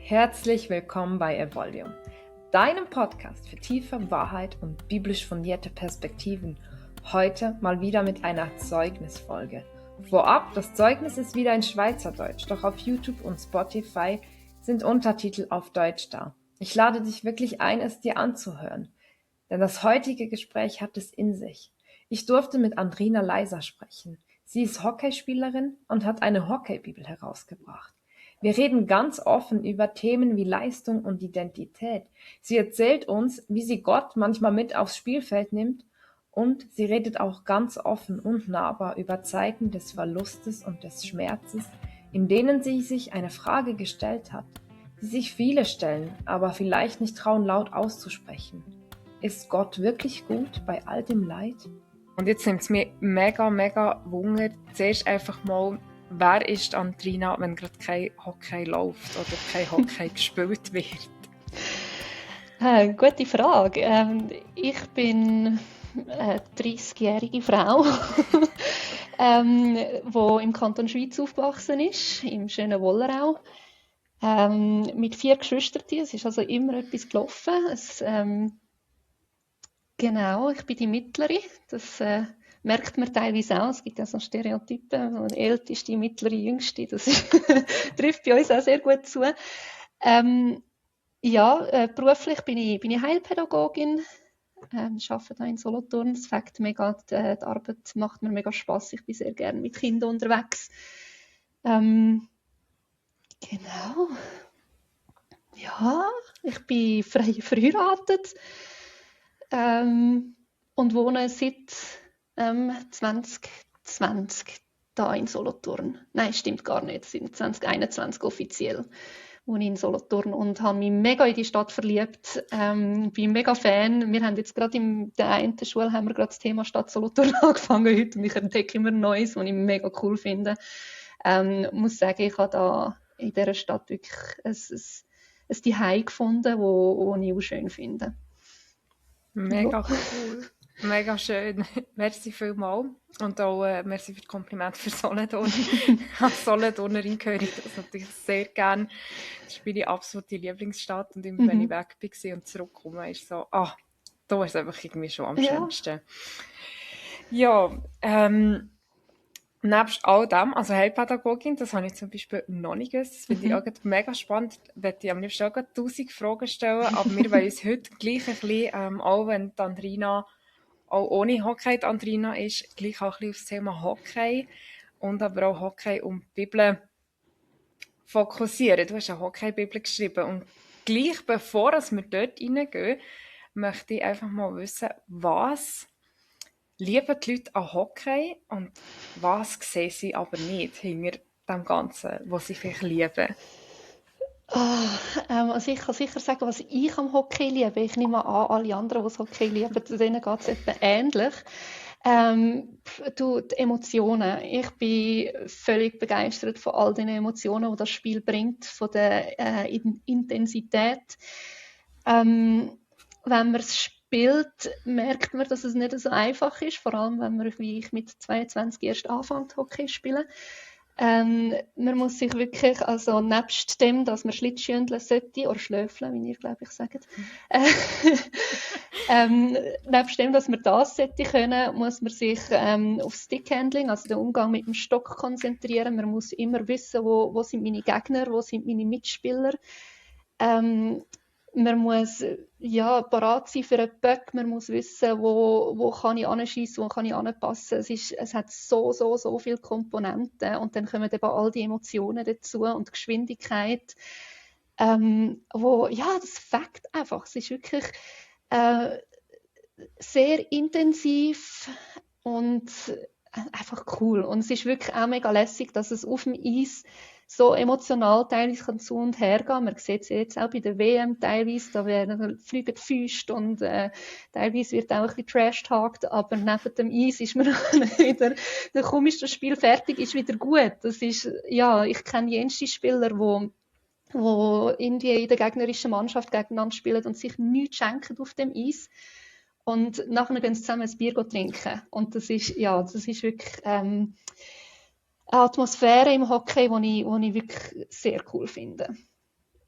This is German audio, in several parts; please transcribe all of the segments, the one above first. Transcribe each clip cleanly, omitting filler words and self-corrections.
Herzlich willkommen bei Evolium, deinem Podcast für tiefe Wahrheit und biblisch fundierte Perspektiven. Heute mal wieder mit einer Zeugnisfolge. Vorab, das Zeugnis ist wieder in Schweizerdeutsch, doch auf YouTube und Spotify sind Untertitel auf Deutsch da. Ich lade dich wirklich ein, es dir anzuhören, denn das heutige Gespräch hat es in sich. Ich durfte mit Andrina Leiser sprechen. Sie ist Hockeyspielerin und hat eine Hockeybibel herausgebracht. Wir reden ganz offen über Themen wie Leistung und Identität. Sie erzählt uns, wie sie Gott manchmal mit aufs Spielfeld nimmt, und sie redet auch ganz offen und nahbar über Zeiten des Verlustes und des Schmerzes, in denen sie sich eine Frage gestellt hat, die sich viele stellen, aber vielleicht nicht trauen, laut auszusprechen. Ist Gott wirklich gut bei all dem Leid? Und jetzt nimmt es mich mega Wunder. Zuerst einfach mal, wer ist Andrina, wenn gerade kein Hockey läuft oder kein Hockey gespielt wird? Gute Frage. Ich bin eine 30-jährige Frau, die im Kanton Schwyz aufgewachsen ist, im schönen Wollerau. Mit 4 Geschwistern. Es ist also immer etwas gelaufen. Genau, ich bin die Mittlere. Das merkt man teilweise auch. Es gibt ja so Stereotypen, die Älteste, die Mittlere, die Jüngste. Das trifft bei uns auch sehr gut zu. Beruflich bin ich Heilpädagogin. Ich arbeite hier in Solothurn. Es fängt mega, die Arbeit macht mir mega Spass. Ich bin sehr gerne mit Kindern unterwegs. Genau. Ja, ich bin verheiratet und wohne seit 2020 da in Solothurn. Nein, stimmt gar nicht. Seit 2021 offiziell wohne ich in Solothurn und habe mich mega in die Stadt verliebt. Bin mega Fan. Wir haben jetzt gerade in der einen Schule haben wir gerade das Thema Stadt Solothurn angefangen heute und ich entdecke immer Neues, was ich mega cool finde. Muss sagen, ich habe da in dieser Stadt wirklich ein Zuhause gefunden, wo ich auch schön finde. Mega cool. Mega schön. Merci vielmals. Und auch merci für das Kompliment für Solothurn. Als Solothurnerin gehöre ich das natürlich sehr gerne. Das ist meine absolute Lieblingsstadt. Und immer wenn ich weg war und zurückkomme, ist so, da ist es einfach irgendwie schon am schönsten. Ja, nebst all dem, also Heilpädagogin, das habe ich zum Beispiel noch nicht gewusst. Das finde ich auch mega spannend. Ich möchte am liebsten auch 1000 Fragen stellen, aber wir wollen uns heute gleich ein bisschen, auch wenn die Andrina auch ohne Hockey die Andrina ist, gleich auch ein bisschen auf das Thema Hockey und aber auch Hockey und die Bibel fokussieren. Du hast eine Hockey-Bibel geschrieben und gleich bevor wir dort reingehen, möchte ich einfach mal wissen, was lieben die Leute an Hockey und was sehen sie aber nicht hinter dem Ganzen, was sie vielleicht lieben? Also ich kann sicher sagen, was ich am Hockey liebe. Ich nehme an, alle anderen, die das Hockey lieben, denen geht es etwa ähnlich. Die Emotionen. Ich bin völlig begeistert von all den Emotionen, die das Spiel bringt, von der Intensität. Wenn man es spielt, merkt man, dass es nicht so einfach ist, vor allem wenn man, wie ich, mit 22 erst anfängt, Hockey zu spielen. Man muss sich wirklich, also nebst dem, dass man Schlittschuhendeln sollte, oder schlöfeln, wie ihr, glaube ich, sagt, nebst dem, dass man das sollte können, muss man sich auf Stickhandling, also den Umgang mit dem Stock, konzentrieren. Man muss immer wissen, wo sind meine Gegner, wo sind meine Mitspieler. Man muss parat sein für einen Böck, man muss wissen, wo kann ich anschiessen, wo kann ich anpassen. Es hat so viele Komponenten und dann kommen eben all die Emotionen dazu und die Geschwindigkeit, das fängt einfach. Es ist wirklich sehr intensiv und einfach cool. Und es ist wirklich auch mega lässig, dass es auf dem Eis so emotional teilweise zu und her gehen. Man sieht es jetzt auch bei der WM teilweise, da fliegen die Füße und teilweise wird auch ein bisschen Trash-talkt, aber neben dem Eis ist man wieder, dann ist das Spiel fertig, ist wieder gut. Das ist, ich kenne jenste Spieler, wo in der gegnerischen Mannschaft gegeneinander spielen und sich nichts schenken auf dem Eis. Und nachher gehen sie zusammen ein Bier trinken. Und das ist wirklich eine Atmosphäre im Hockey, die ich wirklich sehr cool finde.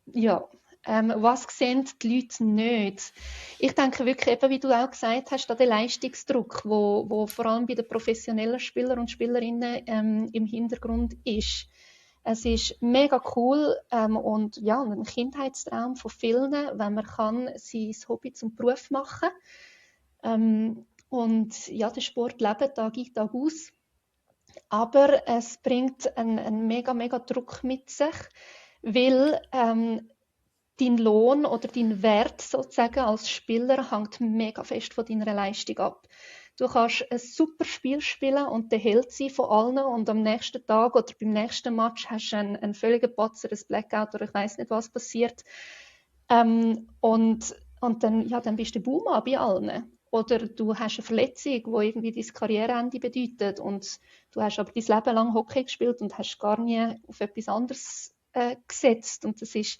Ja, was sehen die Leute nicht? Ich denke wirklich, eben wie du auch gesagt hast, an den Leistungsdruck, wo vor allem bei den professionellen Spielern und Spielerinnen im Hintergrund ist. Es ist mega cool und ja, ein Kindheitstraum von vielen, wenn man kann, sein Hobby zum Beruf machen. Und ja, den Sport leben Tag ein, Tag aus. Aber es bringt einen mega, mega Druck mit sich, weil dein Lohn oder dein Wert sozusagen als Spieler hängt mega fest von deiner Leistung ab. Du kannst ein super Spiel spielen und der Held sein von allen und am nächsten Tag oder beim nächsten Match hast du einen völligen Patzer, ein Blackout oder ich weiß nicht, was passiert. Und dann, ja, dann bist du Buhmann bei allen. Oder du hast eine Verletzung, die irgendwie dein Karriereende bedeutet und du hast aber dein Leben lang Hockey gespielt und hast gar nie auf etwas anderes gesetzt. Und das ist,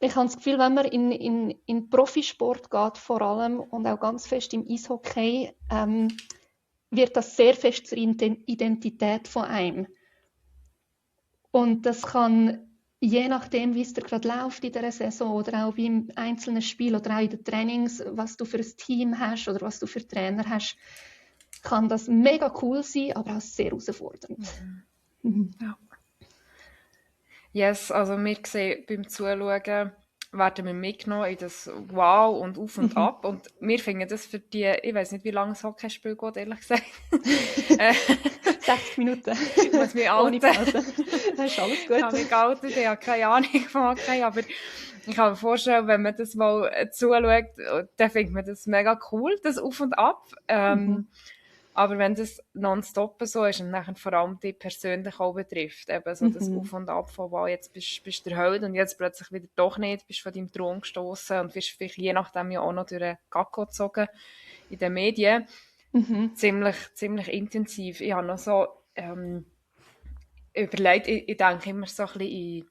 ich habe das Gefühl, wenn man in Profisport geht vor allem und auch ganz fest im Eishockey, wird das sehr fest zur Identität von einem. Und das kann, je nachdem, wie es dir gerade läuft in der Saison oder auch beim einzelnen Spiel oder auch in den Trainings, was du für ein Team hast oder was du für Trainer hast, kann das mega cool sein, aber auch sehr herausfordernd. Ja. Yes, also wir sehen beim Zuschauen, werden wir mitgenommen in das Wow und Auf und Ab. Und wir finden das für die, ich weiß nicht, wie lange das Hockeyspiel geht, ehrlich gesagt. 60 Minuten. Ich muss mich Ohne outen. Pause. Das ist alles gut. Ich habe mich geoutet, ich habe keine Ahnung von Hockey, aber ich kann mir vorstellen, wenn man das mal zuschaut, dann findet man das mega cool, das Auf und Ab. Aber wenn das nonstop so ist und nachher vor allem dich persönlich auch betrifft, eben so das Auf und Ab von, wow, jetzt bist du der Held und jetzt plötzlich wieder doch nicht, bist von deinem Thron gestoßen und wirst vielleicht je nachdem ja auch noch durch den Gacko gezogen in den Medien. Ziemlich intensiv. Ich habe noch so überlegt, ich denke immer so ein bisschen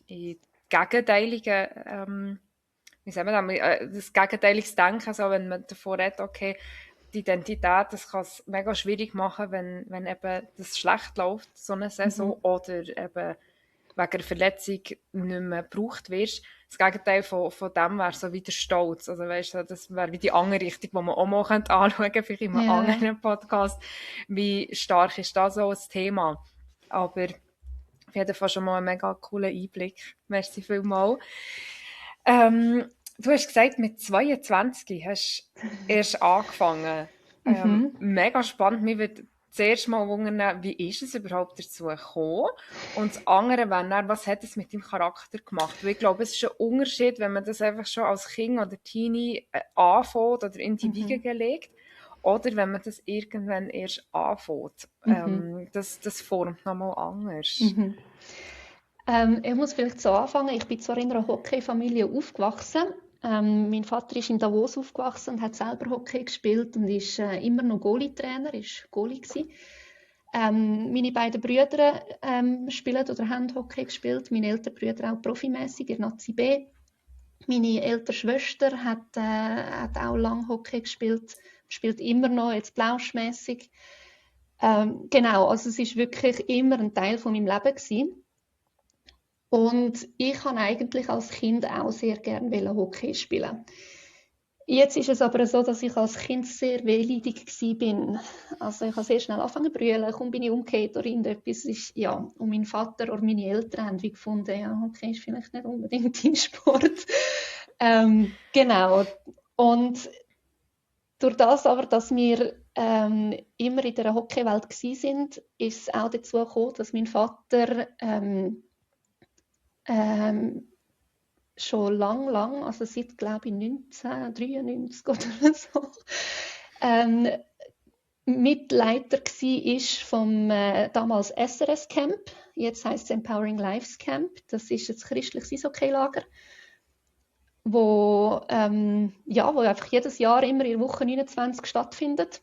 in gegenteilige, wie sagen wir das gegenteiliges Denken, also wenn man davon redet, okay, die Identität, das kann es mega schwierig machen, wenn eben das schlecht läuft, so eine Saison, oder eben wegen einer Verletzung nicht mehr gebraucht wirst. Das Gegenteil von dem wäre so wie der Stolz. Also weißt du, das wäre wie die andere Richtung, die man auch mal anschauen könnte, vielleicht in einem anderen Podcast. Wie stark ist das so ein Thema? Aber auf jeden Fall schon mal einen mega coolen Einblick. Merci vielmals. Du hast gesagt, mit 22 hast du erst angefangen. Mega spannend. Mich würde zuerst mal wundern, wie ist es überhaupt dazu gekommen? Und das andere wäre dann, was hat es mit deinem Charakter gemacht? Weil ich glaube, es ist ein Unterschied, wenn man das einfach schon als Kind oder Teenie anfängt oder in die Wiege gelegt, oder wenn man das irgendwann erst anfängt. Das formt nochmal anders. Ich muss vielleicht so anfangen. Ich bin zwar in einer Hockeyfamilie aufgewachsen. Mein Vater ist in Davos aufgewachsen und hat selber Hockey gespielt und ist immer noch Goalie-Trainer, ist Goalie gewesen. Meine beiden Brüder spielen oder haben Hockey gespielt. Meine älteren Brüder auch profimässig in Nazi B. Meine ältere Schwester hat auch lange Hockey gespielt, spielt immer noch, jetzt blauschmässig. Genau, also es ist wirklich immer ein Teil von meinem Leben gewesen. Und ich kann eigentlich als Kind auch sehr gerne Hockey spielen. Jetzt ist es aber so, dass ich als Kind sehr wehleidig bin. Also ich habe sehr schnell angefangen zu brüllen, kaum bin ich umgekehrt oder irgendetwas. Ja. Und mein Vater oder meine Eltern haben wie gefunden, ja, Hockey ist vielleicht nicht unbedingt dein Sport. Genau. Und durch das aber, dass wir immer in der Hockeywelt waren, ist es auch dazu gekommen, dass mein Vater schon lang, also seit, glaube ich, 1993 oder so, Mitleiter war vom damals SRS Camp, jetzt heisst es Empowering Lives Camp. Das ist ein christliches Eishockey-Lager, wo einfach jedes Jahr immer in der Woche 29 stattfindet.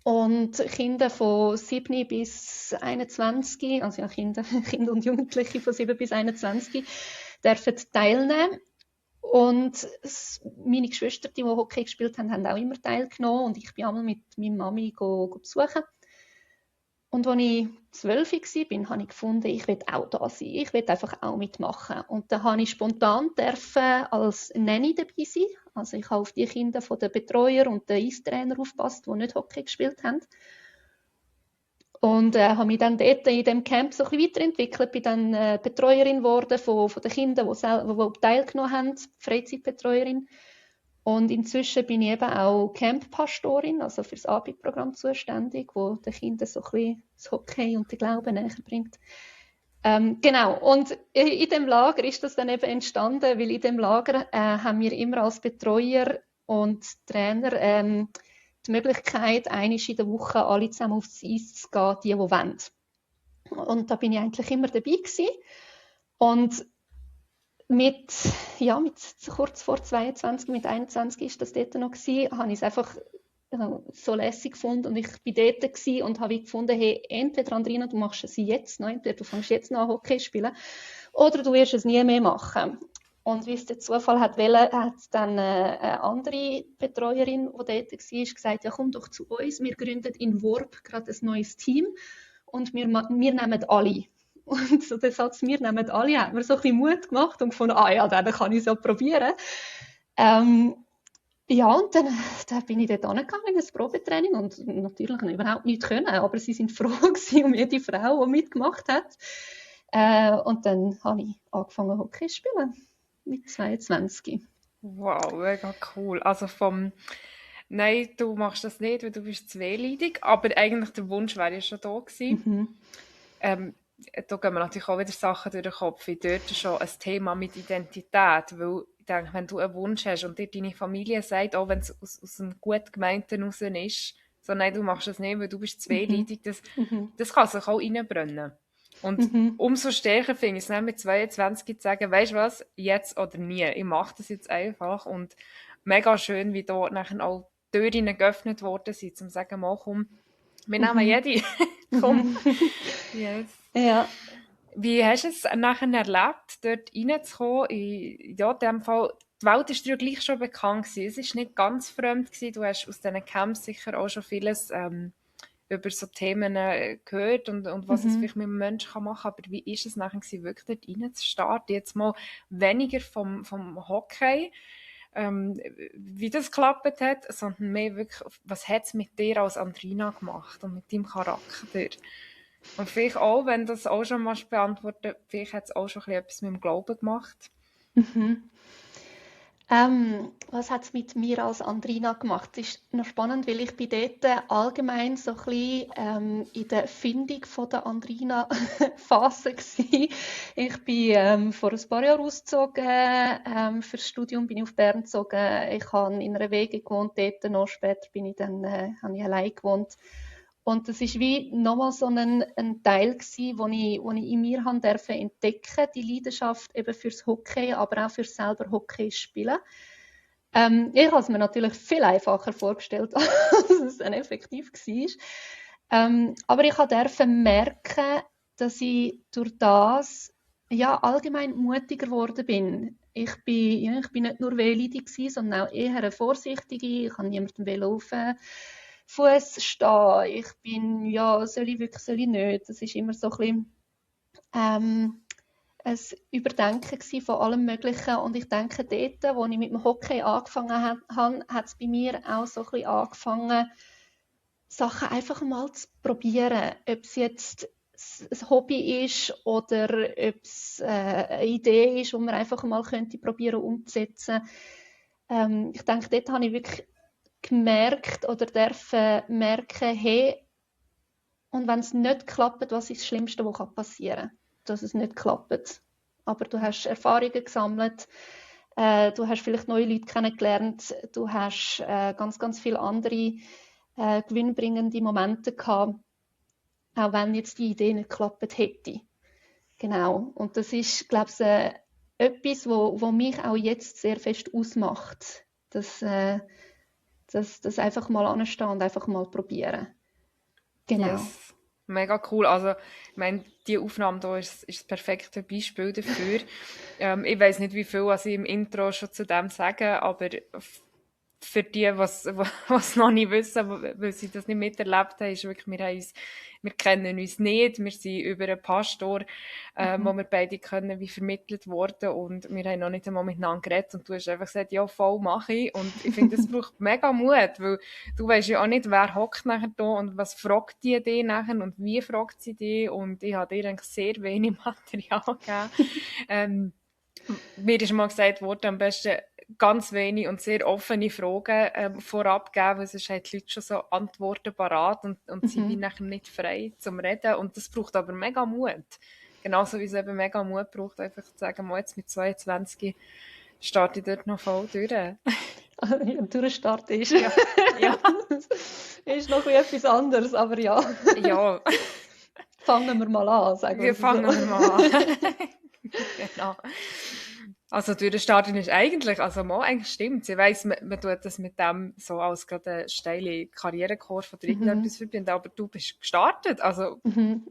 Und Kinder von 7 bis 21, also ja, Kinder und Jugendliche von 7 bis 21, dürfen teilnehmen. Und meine Geschwister, die Hockey gespielt haben, haben auch immer teilgenommen. Und ich bin einmal mit meiner Mami besuchen. Und als ich 12 war, habe ich gefunden, ich will auch da sein. Ich will einfach auch mitmachen. Und dann habe ich spontan als Nanny dabei sein. Also ich habe auf die Kinder von den Betreuer und den Eistrainer aufgepasst, die nicht Hockey gespielt haben. Und habe mich dann dort in dem Camp so ein bisschen weiterentwickelt. Bin dann Betreuerin geworden von den Kindern, die teilgenommen haben, Freizeitbetreuerin. Und inzwischen bin ich eben auch Camp-Pastorin, also für das Abendprogramm zuständig, wo den Kindern so ein bisschen das Hockey und den Glauben näher bringt. Genau, und in dem Lager ist das dann eben entstanden, weil in dem Lager haben wir immer als Betreuer und Trainer die Möglichkeit, einmal in der Woche alle zusammen aufs Eis zu gehen, die wollen. Und da bin ich eigentlich immer dabei gewesen. Und mit kurz vor 22, mit 21 ist das dort noch gewesen, habe ich es einfach so lässig gefunden und ich bin dort gewesen und habe gefunden, hey, entweder Andrina, du machst es jetzt noch, entweder du fängst jetzt noch an Hockey zu spielen oder du wirst es nie mehr machen. Und wie es der Zufall hat dann eine andere Betreuerin, die dort war, gesagt, ja komm doch zu uns, wir gründen in Worp gerade ein neues Team und wir nehmen alle. Und so der Satz, wir nehmen alle, hat mir so ein bisschen Mut gemacht und gefunden, ja, dann kann ich es ja probieren. Ja, und dann bin ich dort angegangen in das Probetraining und natürlich habe ich überhaupt nichts können, aber sie sind froh gewesen um jede Frau, die mitgemacht hat. Und dann habe ich angefangen Hockey zu spielen mit 22. Wow, mega cool. Also nein, du machst das nicht, weil du bist zweileidig, aber eigentlich der Wunsch wäre ja schon da gewesen. Mhm. Da gehen mir natürlich auch wieder Sachen durch den Kopf, wie dort schon ein Thema mit Identität, weil ich denke, wenn du einen Wunsch hast und dir deine Familie sagt, auch wenn es aus einem gut gemeinten raus ist, so nein, du machst das nicht, weil du bist zweileidig, das kann sich auch reinbrennen. Und umso stärker finde ich es dann mit 22 zu sagen, weißt du was, jetzt oder nie, ich mache das jetzt einfach und mega schön, wie da nachher auch Türen geöffnet worden sind, um zu sagen, mal komm, wir nehmen jede, komm. Yes. Ja. Wie hast du es nachher erlebt, dort reinzukommen? In dem Fall, die Welt ist dir ja gleich schon bekannt gewesen. Es war nicht ganz fremd gewesen. Du hast aus diesen Camps sicher auch schon vieles über so Themen gehört und was es vielleicht mit einem Menschen machen kann. Aber wie ist es nachher gewesen, wirklich dort reinzustarten? Jetzt mal weniger vom Hockey, wie das geklappt hat, sondern mehr wirklich, was hat es mit dir als Andrina gemacht und mit deinem Charakter? Und vielleicht auch, wenn du das auch schon mal beantworten, vielleicht hat es auch schon etwas mit dem Glauben gemacht. Was hat es mit mir als Andrina gemacht? Es ist noch spannend, weil ich bin dort allgemein so ein bisschen in der Findung von der Andrina-Phase war. Ich bin vor ein paar Jahren ausgezogen, fürs Studium bin ich auf Bern gezogen. Ich habe in einer WG gewohnt, dort noch später habe ich allein gewohnt. Und das ist wie nochmal so ein Teil gewesen, wo ich in mir durfte entdecken, die Leidenschaft eben fürs Hockey, aber auch fürs selber Hockey spielen. Ich habe es mir natürlich viel einfacher vorgestellt, als es dann effektiv war. Aber ich durfte merken, dass ich durch das allgemein mutiger geworden bin. Ich bin nicht nur wehleidig gewesen, sondern auch eher eine vorsichtige. Ich kann niemandem auf Fuß stehen. Ich bin, soll ich wirklich, soll ich nicht. Das ist immer so ein bisschen ein Überdenken von allem Möglichen. Und ich denke, dort, wo ich mit dem Hockey angefangen habe, hat es bei mir auch so ein bisschen angefangen, Sachen einfach mal zu probieren. Ob es jetzt ein Hobby ist oder ob es eine Idee ist, die man einfach mal probieren umzusetzen. Ich denke, dort habe ich wirklich gemerkt oder dürfen merken, hey, und wenn es nicht klappt, was ist das Schlimmste, was passieren kann? Dass es nicht klappt. Aber du hast Erfahrungen gesammelt, du hast vielleicht neue Leute kennengelernt, du hast ganz, ganz viele andere gewinnbringende Momente gehabt, auch wenn jetzt die Idee nicht geklappt hätte. Genau. Und das ist, glaube ich, etwas, wo mich auch jetzt sehr fest ausmacht. Das einfach mal anstehen und einfach mal probieren. Genau. Yes. Mega cool. Also, ich meine, die Aufnahme hier ist das perfekte Beispiel dafür. Ich weiß nicht, wie viel was ich im Intro schon zu dem sage, aber für die, was noch nicht wissen, weil sie das nicht miterlebt haben, ist wirklich, wir haben uns wir kennen uns nicht, wir sind über einen Pastor, wo wir beide können, wie vermittelt worden und wir haben noch nicht einmal miteinander geredet und du hast einfach gesagt, ja voll, mache ich. Und ich finde, das braucht mega Mut, weil du weisst ja auch nicht, wer hockt nachher da und was fragt die dich nachher und wie fragt sie dich, und ich habe dir eigentlich sehr wenig Material gegeben. Mir ist mal gesagt worden, am besten ganz wenig und sehr offene Fragen vorab geben, weil sonst haben die Leute schon so Antworten parat und sie sind nachher nicht frei zum Reden. Und das braucht aber mega Mut. Genauso wie es eben mega Mut braucht, einfach zu sagen, mal jetzt mit 22 starte ich dort noch voll durch. Ja, Durchstart ist, Ja, ja, ist noch etwas anderes, aber ja, ja. fangen wir mal an, sagen wir Wir es so. fangen mal an. Genau. Also durchstarten ist eigentlich, also mal eigentlich stimmt. Ich weiss, man tut das mit dem so als gerade eine steile Karrierekurve oder irgendetwas verbinden, aber du bist gestartet. Also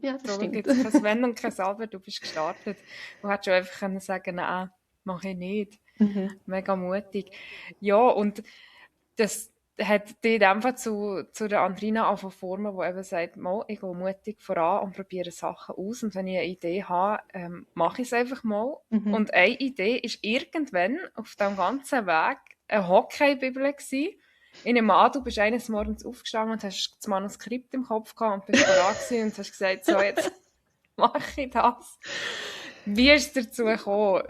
Ja, das da stimmt. gibt es kein Wenn und kein Aber, du bist gestartet. Du hättest schon einfach können sagen, nein, mache ich nicht. Mega mutig. Ja, und das hat dich einfach zu der Andrina formen, die eben sagt, mal, ich gehe mutig voran und probiere Sachen aus. Und wenn ich eine Idee habe, mache ich es einfach mal. Und eine Idee ist irgendwann auf diesem ganzen Weg eine Hockey-Bibel gewesen. Ich nehme an, du bist eines Morgens aufgestanden und hast das Manuskript im Kopf gehabt und bist voran gewesen und hast gesagt, so, jetzt mache ich das. Wie ist es dazu gekommen?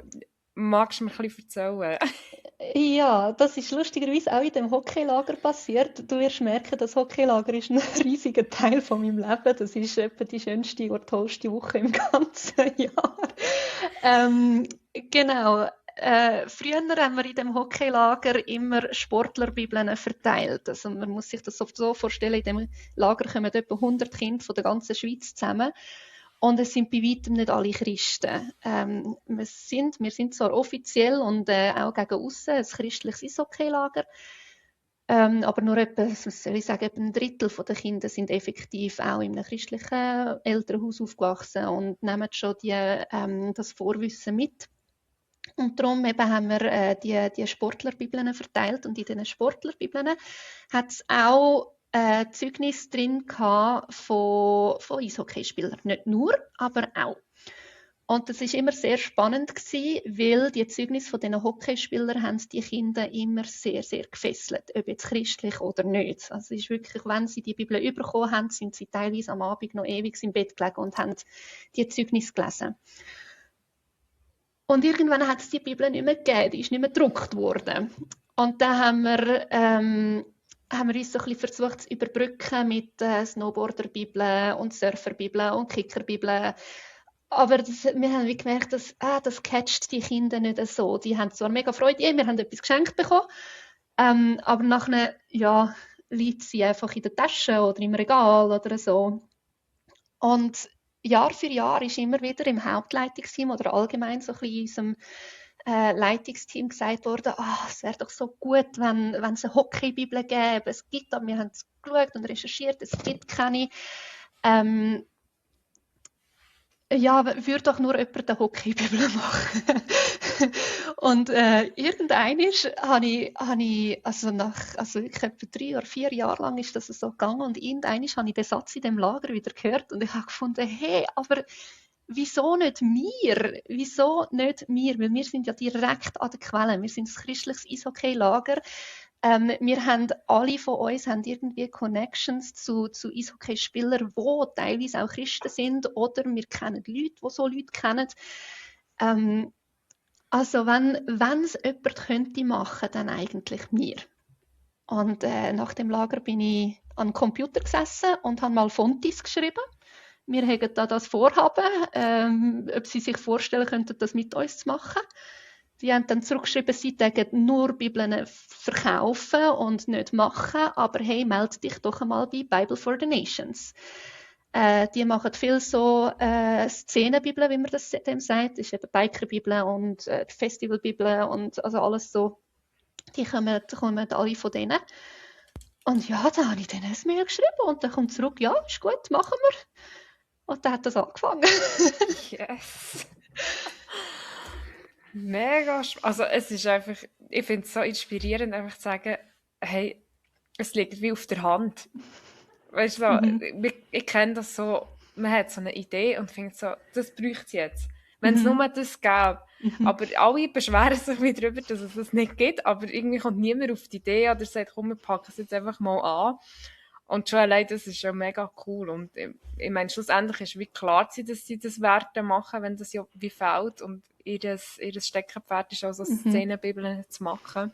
Magst du mir ein bisschen erzählen? Ja, das ist lustigerweise auch in dem Hockeylager passiert. Du wirst merken, das Hockeylager ist ein riesiger Teil von meinem Leben. Das ist etwa die schönste oder tollste Woche im ganzen Jahr. Genau. Früher haben wir in dem Hockeylager immer Sportlerbibeln verteilt. Also man muss sich das oft so vorstellen, in dem Lager kommen etwa 100 Kinder von der ganzen Schweiz zusammen. Und es sind bei weitem nicht alle Christen. Wir sind zwar offiziell und auch gegen aussen ein christliches Eishockeylager, aber nur etwa, was soll ich sagen, etwa ein Drittel der Kinder sind effektiv auch in einem christlichen Elternhaus aufgewachsen und nehmen schon das Vorwissen mit. Und darum eben haben wir die Sportlerbibeln verteilt, und in diesen Sportlerbibeln hat es auch Zeugnis drin von Eishockeyspielern. Nicht nur, aber auch. Und das ist immer sehr spannend gewesen, weil die Zeugnisse von diesen Hockeyspielern haben die Kinder immer sehr, sehr gefesselt, ob jetzt christlich oder nicht. Also es ist wirklich, wenn sie die Bibel bekommen haben, sind sie teilweise am Abend noch ewig im Bett gelegen und haben die Zeugnisse gelesen. Und irgendwann hat es die Bibel nicht mehr gegeben, die ist nicht mehr gedruckt worden. Und dann haben wir uns so ein bisschen versucht zu überbrücken mit Snowboarder-Bibeln und Surfer-Bibeln und Kicker-Bibeln. Aber wir haben gemerkt, dass das catcht die Kinder nicht so. Die haben zwar mega Freude, wir haben etwas geschenkt bekommen, aber nachher, ja, liegt sie einfach in der Tasche oder im Regal oder so. Und Jahr für Jahr ist immer wieder im Hauptleitungsteam oder allgemein so ein bisschen in unserem Leitungsteam gesagt worden, es wäre doch so gut, wenn es eine Hockeybibel gäbe. Es gibt, aber wir haben es geschaut und recherchiert, es gibt keine. Ja, würde doch nur jemand eine Hockeybibel machen. Und irgendeinisch habe ich, also wirklich etwa 3 oder 4 Jahre lang ist das so gegangen, und irgendeinisch habe ich den Satz in dem Lager wieder gehört und ich habe gefunden, hey, aber wieso nicht wir? Wieso nicht wir? Weil wir sind ja direkt an der Quelle. Wir sind ein christliches Eishockey-Lager. Wir haben, alle von uns haben irgendwie Connections zu Eishockeyspielern, die teilweise auch Christen sind, oder wir kennen Leute, die so Leute kennen. Also wenn es jemand könnte machen, dann eigentlich wir. Und nach dem Lager bin ich an den Computer gesessen und habe mal Fontis geschrieben. Wir haben da das Vorhaben, ob sie sich vorstellen könnten, das mit uns zu machen. Die haben dann zurückgeschrieben, sie täten nur Bibeln verkaufen und nicht machen, aber hey, melde dich doch einmal bei Bible for the Nations. Die machen viel so Szenenbibeln, wie man das dem sagt. Das ist eben Bikerbibeln und Festivalbibeln und also alles so. Die kommen alle von denen. Und ja, dann habe ich denen ein Mail geschrieben und dann kommt zurück, ja, ist gut, machen wir. Und dann hat das angefangen. Yes! Mega spannend. Also es ist einfach, ich finde es so inspirierend, einfach zu sagen, hey, es liegt wie auf der Hand. Weißt du, Mhm. ich kenne das so, man hat so eine Idee und findet so, das bräuchte es jetzt. Wenn es Mhm. nur das gäbe. Mhm. Aber alle beschweren sich wieder darüber, dass es das nicht gibt, aber irgendwie kommt niemand auf die Idee oder sagt, komm, wir packen es jetzt einfach mal an. Und schon allein das ist ja mega cool. Und ich meine, schlussendlich ist wie klar zu sein, dass sie das werden machen, wenn das ja wie fehlt. Und ihres Steckenpferd ist auch so Mhm. Szenenbibeln zu machen.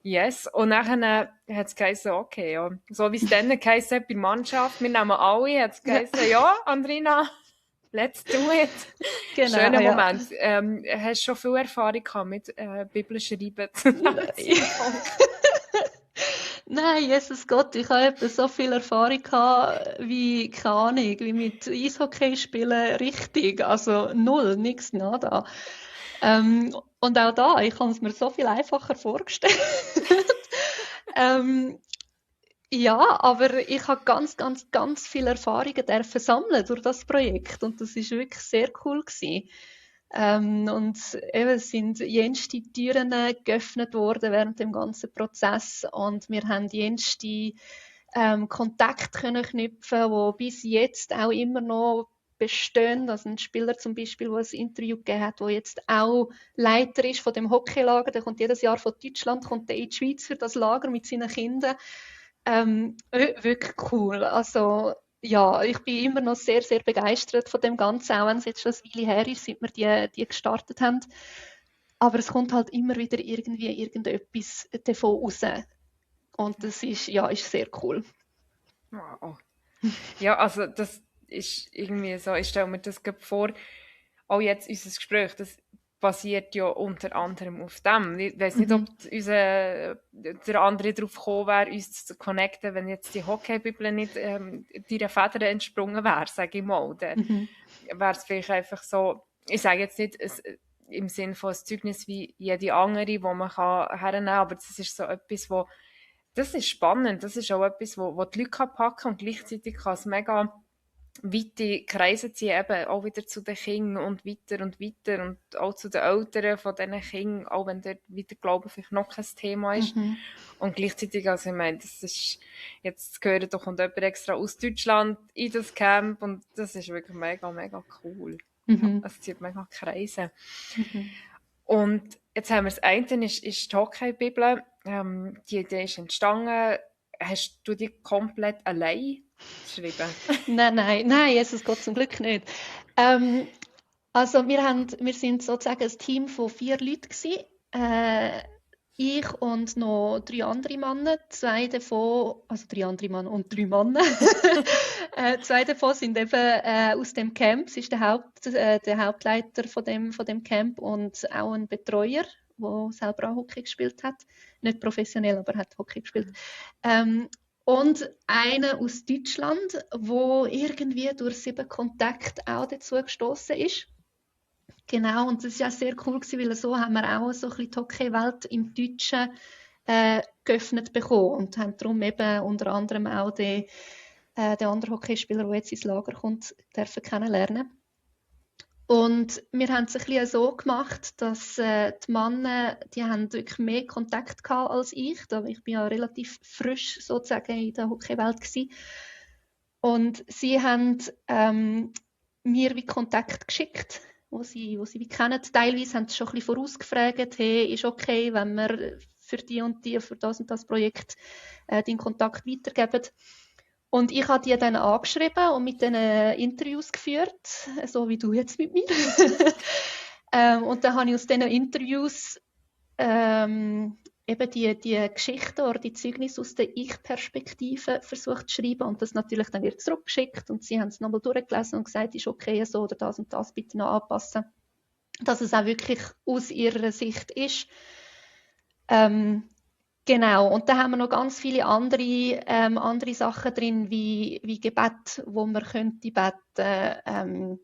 Yes. Und dann hat es geheißen, okay, ja. So wie es dann geheißen hat bei der Mannschaft, wir nehmen alle, hat es Ja, geheißen, ja, Andrina, let's do it. genau, Schöner ja. Moment. Hast du schon viel Erfahrung gehabt mit Bibelschreiben zu diesem Zeitpunkt? Nein, Jesus Gott, ich habe etwa so viel Erfahrung gehabt, wie, keine Ahnung, wie mit Eishockey spielen richtig. Also null, nichts, nada. Und auch da, ich habe es mir so viel einfacher vorgestellt. ähm, ja, aber ich habe ganz, ganz, ganz viele Erfahrungen dürfen sammeln durch das Projekt und das ist wirklich sehr cool gewesen. Und eben, es sind jenste Türen geöffnet worden während dem ganzen Prozess und wir haben jenste Kontakt können knüpfen, wo bis jetzt auch immer noch bestehen. Also ein Spieler zum Beispiel, der ein Interview gegeben hat, der jetzt auch Leiter ist von dem Hockeylager, der kommt jedes Jahr von Deutschland, kommt der in die Schweiz für das Lager mit seinen Kindern. Wirklich cool. Also ja, ich bin immer noch sehr, sehr begeistert von dem Ganzen, auch wenn es jetzt schon eine Weile her ist, seit wir die gestartet haben. Aber es kommt halt immer wieder irgendwie irgendetwas davon raus. Und das ist, ja, ist sehr cool. Wow. Ja, also das ist irgendwie so, ich stelle mir das gerade vor, auch jetzt unser Gespräch, das basiert ja unter anderem auf dem. Ich weiß nicht, ob Mhm. der andere darauf gekommen wäre, uns zu connecten, wenn jetzt die Hockeybibel nicht deiner Feder entsprungen wäre, sage ich mal. Dann Mhm. wäre es vielleicht einfach so, ich sage jetzt nicht im Sinne von ein Zeugnis wie jede andere, wo man kann hernehmen kann, aber das ist so etwas, wo das ist spannend, das ist auch etwas, wo die Leute packen kann und gleichzeitig kann es mega weite Kreise ziehen, eben auch wieder zu den Kindern und weiter und auch zu den Eltern von diesen Kindern, auch wenn dort wieder Glauben vielleicht noch kein Thema ist. Mhm. Und gleichzeitig, also ich meine, das ist, jetzt gehört doch kommt jemand extra aus Deutschland in das Camp und das ist wirklich mega, mega cool. Ja, Mhm. es zieht mega Kreise. Mhm. Und jetzt haben wir das eine, ist die Hockey-Bibel. Die Idee ist entstanden. Hast du die komplett allein geschrieben? Nein, nein, nein, Jesus Gott, zum Glück nicht. Ähm, also wir sind sozusagen ein Team von 4 Leuten gewesen. Ich und noch 3 andere Männer, 2 davon, also 3 andere Männer und 3 Männer. 2 davon sind eben aus dem Camp. Sie ist der Hauptleiter von dem Camp und auch ein Betreuer, der selber auch Hockey gespielt hat. Nicht professionell, aber hat Hockey gespielt. Und einer aus Deutschland, wo irgendwie durch 7 Kontakte auch dazu gestoßen ist. Genau, und das war auch sehr cool gewesen, weil so haben wir auch so ein bisschen die Hockeywelt im Deutschen geöffnet bekommen und haben darum eben unter anderem auch den anderen Hockeyspieler, der jetzt ins Lager kommt, dürfen kennenlernen. Und wir haben es ein bisschen so gemacht, dass die Männer, die haben wirklich mehr Kontakt gehabt als ich. Ich bin ja relativ frisch sozusagen in der Hockeywelt gewesen. Und sie haben mir wie Kontakt geschickt, wo sie wie kennen. Teilweise haben sie schon ein bisschen vorausgefragt, hey, ist okay, wenn wir für die und die, für das und das Projekt den Kontakt weitergeben. Und ich habe die dann angeschrieben und mit denen Interviews geführt, so wie du jetzt mit mir. Und dann habe ich aus diesen Interviews eben die Geschichten oder die Zeugnisse aus der Ich-Perspektive versucht zu schreiben und das natürlich dann wieder zurückgeschickt und sie haben es nochmal durchgelesen und gesagt, ist okay so oder das und das bitte noch anpassen, dass es auch wirklich aus ihrer Sicht ist. Genau, und da haben wir noch ganz viele andere Sachen drin, wie Gebet, wo man könnte beten.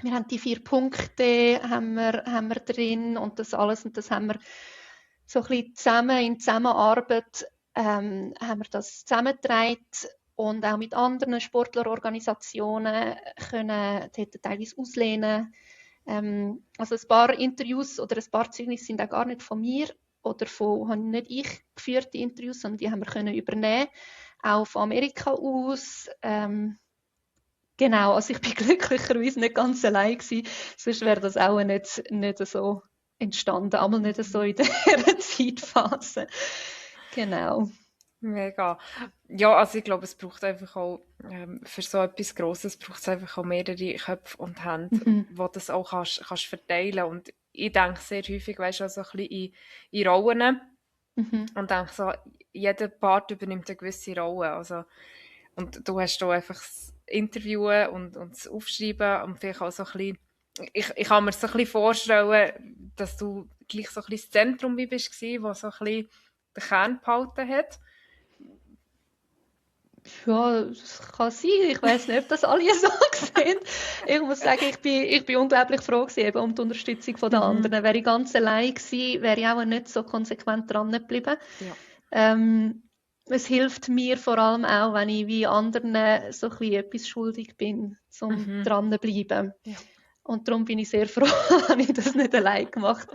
Wir haben die 4 Punkte haben wir drin und das alles und das haben wir so ein bisschen zusammen in Zusammenarbeit haben wir das zusammengetragen und auch mit anderen Sportlerorganisationen können dort teilweise auslehnen. Also ein paar Interviews oder ein paar Zeugnisse sind auch gar nicht von mir oder habe nicht ich geführt, die Interviews, sondern die haben wir können übernehmen. auch von Amerika aus. Genau, also ich bin glücklicherweise nicht ganz allein gewesen, sonst wäre das auch nicht so entstanden, einmal nicht so in dieser Zeitphase. Genau. Mega. Ja, also ich glaube, es braucht einfach auch, für so etwas Grosses braucht es einfach auch mehrere Köpfe und Hände, Mhm. wo das auch kannst verteilen. Und ich denke sehr häufig, weißt du, auch so ein bisschen in Rollen Mhm. und denke so, jeder Part übernimmt eine gewisse Rolle. Also, und du hast da einfach das Interviewen und das Aufschreiben und vielleicht auch so ein bisschen, ich kann mir so ein bisschen vorstellen, dass du gleich so ein bisschen das Zentrum wie bist, wo so ein bisschen den Kern behalten hat. Ja, das kann sein. Ich weiß nicht, ob das alle so sehen. Ich muss sagen, ich bin unglaublich froh gewesen, eben um die Unterstützung der anderen. Wäre ich ganz allein gewesen, wäre ich auch nicht so konsequent dran geblieben. Ja. Es hilft mir vor allem auch, wenn ich wie anderen so ein bisschen etwas schuldig bin, zum dran zu bleiben. Ja. Und darum bin ich sehr froh, habe ich das nicht allein gemacht.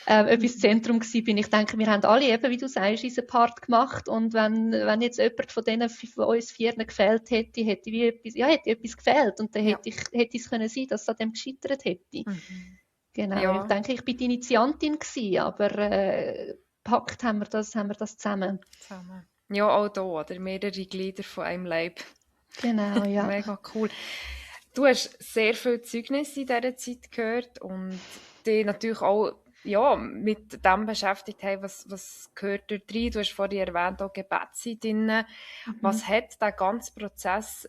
Etwas Zentrum gewesen bin. Ich denke, wir haben alle eben, wie du sagst, unseren Part gemacht. Und wenn jetzt jemand von denen von uns Vieren gefehlt hätte, hätte etwas gefehlt. Und dann Ja. hätte es können sein, dass es an dem gescheitert hätte. Genau. Ja. Ich denke, ich bin die Initiantin gewesen, aber gepackt haben wir das zusammen. Zusammen. Ja, auch da, oder? Mehrere Glieder von einem Leib. Genau, ja. Mega cool. Du hast sehr viel Zeugnis in dieser Zeit gehört und dich natürlich auch mit dem beschäftigt haben, was gehört dort rein. Du hast vorhin erwähnt, auch Gebetszeit drin. Was hat der ganze Prozess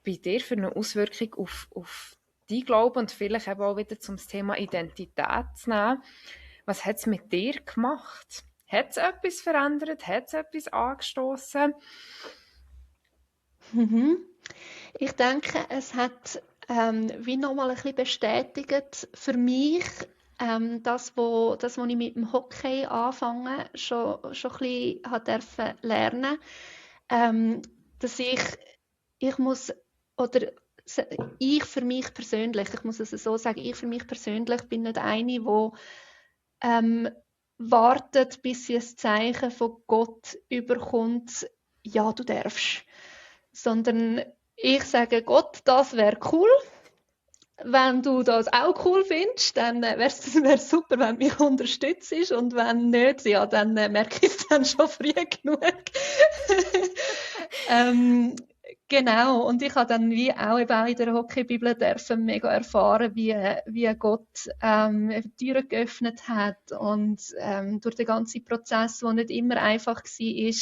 bei dir für eine Auswirkung auf dein Glauben und vielleicht eben auch wieder zum Thema Identität zu nehmen? Was hat es mit dir gemacht? Hat es etwas verändert? Hat es etwas angestoßen? Ich denke, es hat wie nochmal ein bisschen bestätigt für mich, das, wo ich mit dem Hockey anfangen schon ein bisschen durfte lernen, dass ich muss, oder ich für mich persönlich, ich muss es so sagen, ich für mich persönlich bin nicht eine, die wartet, bis sie ein Zeichen von Gott überkommt, ja, du darfst. Sondern ich sage Gott, das wäre cool. Wenn du das auch cool findest, dann wäre es super, wenn du mich unterstützt. Und wenn nicht, ja, dann merke ich es dann schon früh genug. Genau. Und ich habe dann wie auch eben auch in der Hockeybibel dürfen mega erfahren, wie Gott Türen geöffnet hat und durch den ganzen Prozess, der nicht immer einfach war,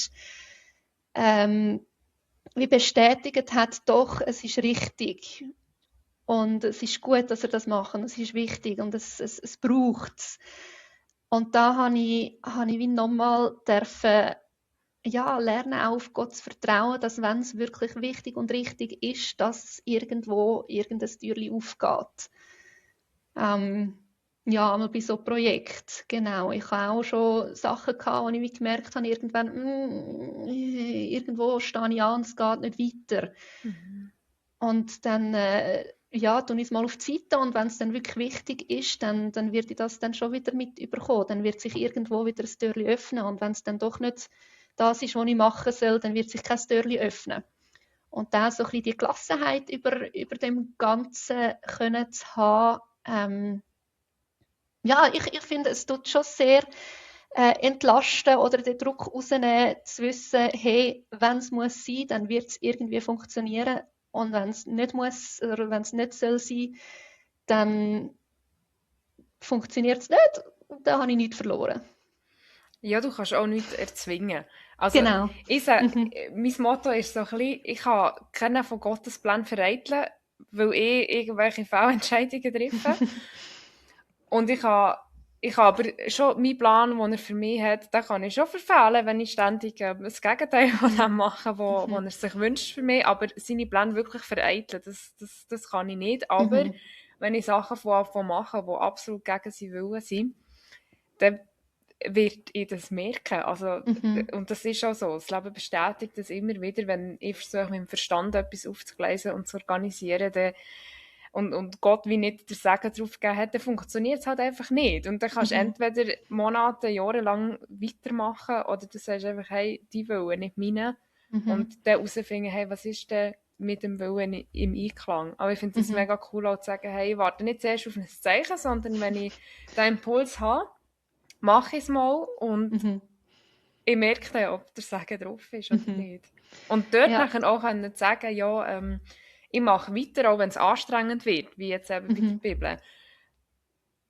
wie bestätigt hat, doch, es ist richtig. Und es ist gut, dass er das macht. Es ist wichtig und es braucht es. Und da habe ich wie nochmal lernen, auch auf Gott zu vertrauen, dass, wenn es wirklich wichtig und richtig ist, dass irgendwo irgendein Türchen aufgeht. Einmal bei so Projekten, genau. Ich habe auch schon Sachen gehabt, wo ich gemerkt habe, irgendwo stehe ich an und es geht nicht weiter. Und dann tue ich es mal auf die Seite und wenn es dann wirklich wichtig ist, dann wird ich das dann schon wieder mit überkommen. Dann wird sich irgendwo wieder ein Türchen öffnen und wenn es dann doch nicht das ist, was ich machen soll, dann wird sich kein Türchen öffnen. Und da so ein bisschen die Gelassenheit über dem Ganzen können zu haben, ich finde, es tut schon sehr entlasten oder den Druck rausnehmen, zu wissen, hey, wenn es muss sein, dann wird es irgendwie funktionieren. Und wenn es nicht muss oder wenn es nicht soll sein, dann funktioniert es nicht. Und dann habe ich nichts verloren. Ja, du kannst auch nichts erzwingen. Also, Genau. ich sage, mein Motto ist so ein bisschen, ich kann keinen von Gottes Plan vereiteln, weil ich irgendwelche Fehlentscheidungen treffe. Und ich habe aber schon meinen Plan, den er für mich hat, den kann ich schon verfehlen, wenn ich ständig das Gegenteil von dem mache, was er sich wünscht für mich. Aber seine Pläne wirklich vereiteln, das kann ich nicht. Aber wenn ich Sachen von mache, die absolut gegen seinen Willen sind, dann wird ich das merken. Also, und das ist auch so. Das Leben bestätigt das immer wieder, wenn ich versuche, mit dem Verstand etwas aufzugleisen und zu organisieren, dann und Gott wie nicht der Segen drauf gegeben hat, dann funktioniert es halt einfach nicht. Und dann kannst du entweder Monate, Jahre lang weitermachen oder du sagst einfach, hey, die wollen nicht meine. und dann herausfinden, hey, was ist denn mit dem Willen im Einklang. Aber ich finde es mega cool auch zu sagen, hey, ich warte nicht zuerst auf ein Zeichen, sondern wenn ich den Impuls habe, mache ich es mal und ich merke dann, ob der Segen drauf ist oder nicht. Und dort Ja. nachher auch können sagen, ja, ich mache weiter, auch wenn es anstrengend wird, wie jetzt eben bei der Bibel.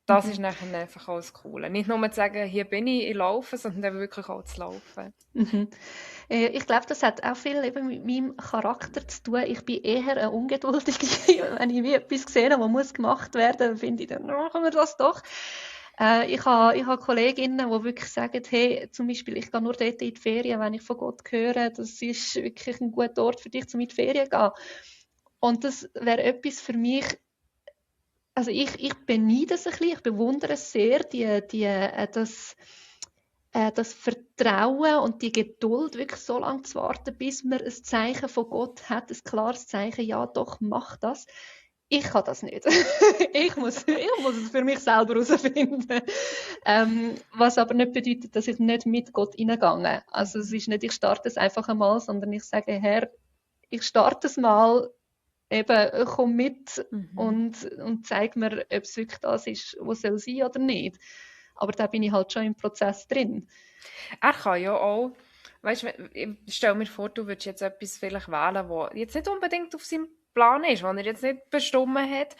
Das ist nachher einfach auch das Coole. Nicht nur zu sagen, hier bin ich laufe, sondern dann wirklich auch zu laufen. Ich glaube, das hat auch viel eben mit meinem Charakter zu tun. Ich bin eher eine Ungeduldige. Wenn ich wie etwas sehe, was muss gemacht werden, finde ich, dann machen wir das doch. Ich habe Kolleginnen, die wirklich sagen, hey, zum Beispiel, ich gehe nur dort in die Ferien, wenn ich von Gott höre, das ist wirklich ein guter Ort für dich, um in die Ferien zu gehen. Und das wäre etwas für mich, also ich beneide es ein bisschen, ich bewundere es sehr, das Vertrauen und die Geduld, wirklich so lange zu warten, bis man ein Zeichen von Gott hat, ein klares Zeichen, ja doch, mach das. Ich kann das nicht. Ich muss es für mich selber herausfinden. Was aber nicht bedeutet, dass ich nicht mit Gott hineingehe. Also es ist nicht, ich starte es einfach einmal, sondern ich sage, Herr, ich starte es mal, eben, komm mit und zeig mir, ob es wirklich das ist, was soll sein oder nicht. Aber da bin ich halt schon im Prozess drin. Er kann ja auch, weißt du, ich stelle mir vor, du würdest jetzt etwas vielleicht wählen, was jetzt nicht unbedingt auf seinem Plan ist, was er jetzt nicht bestimmt hat,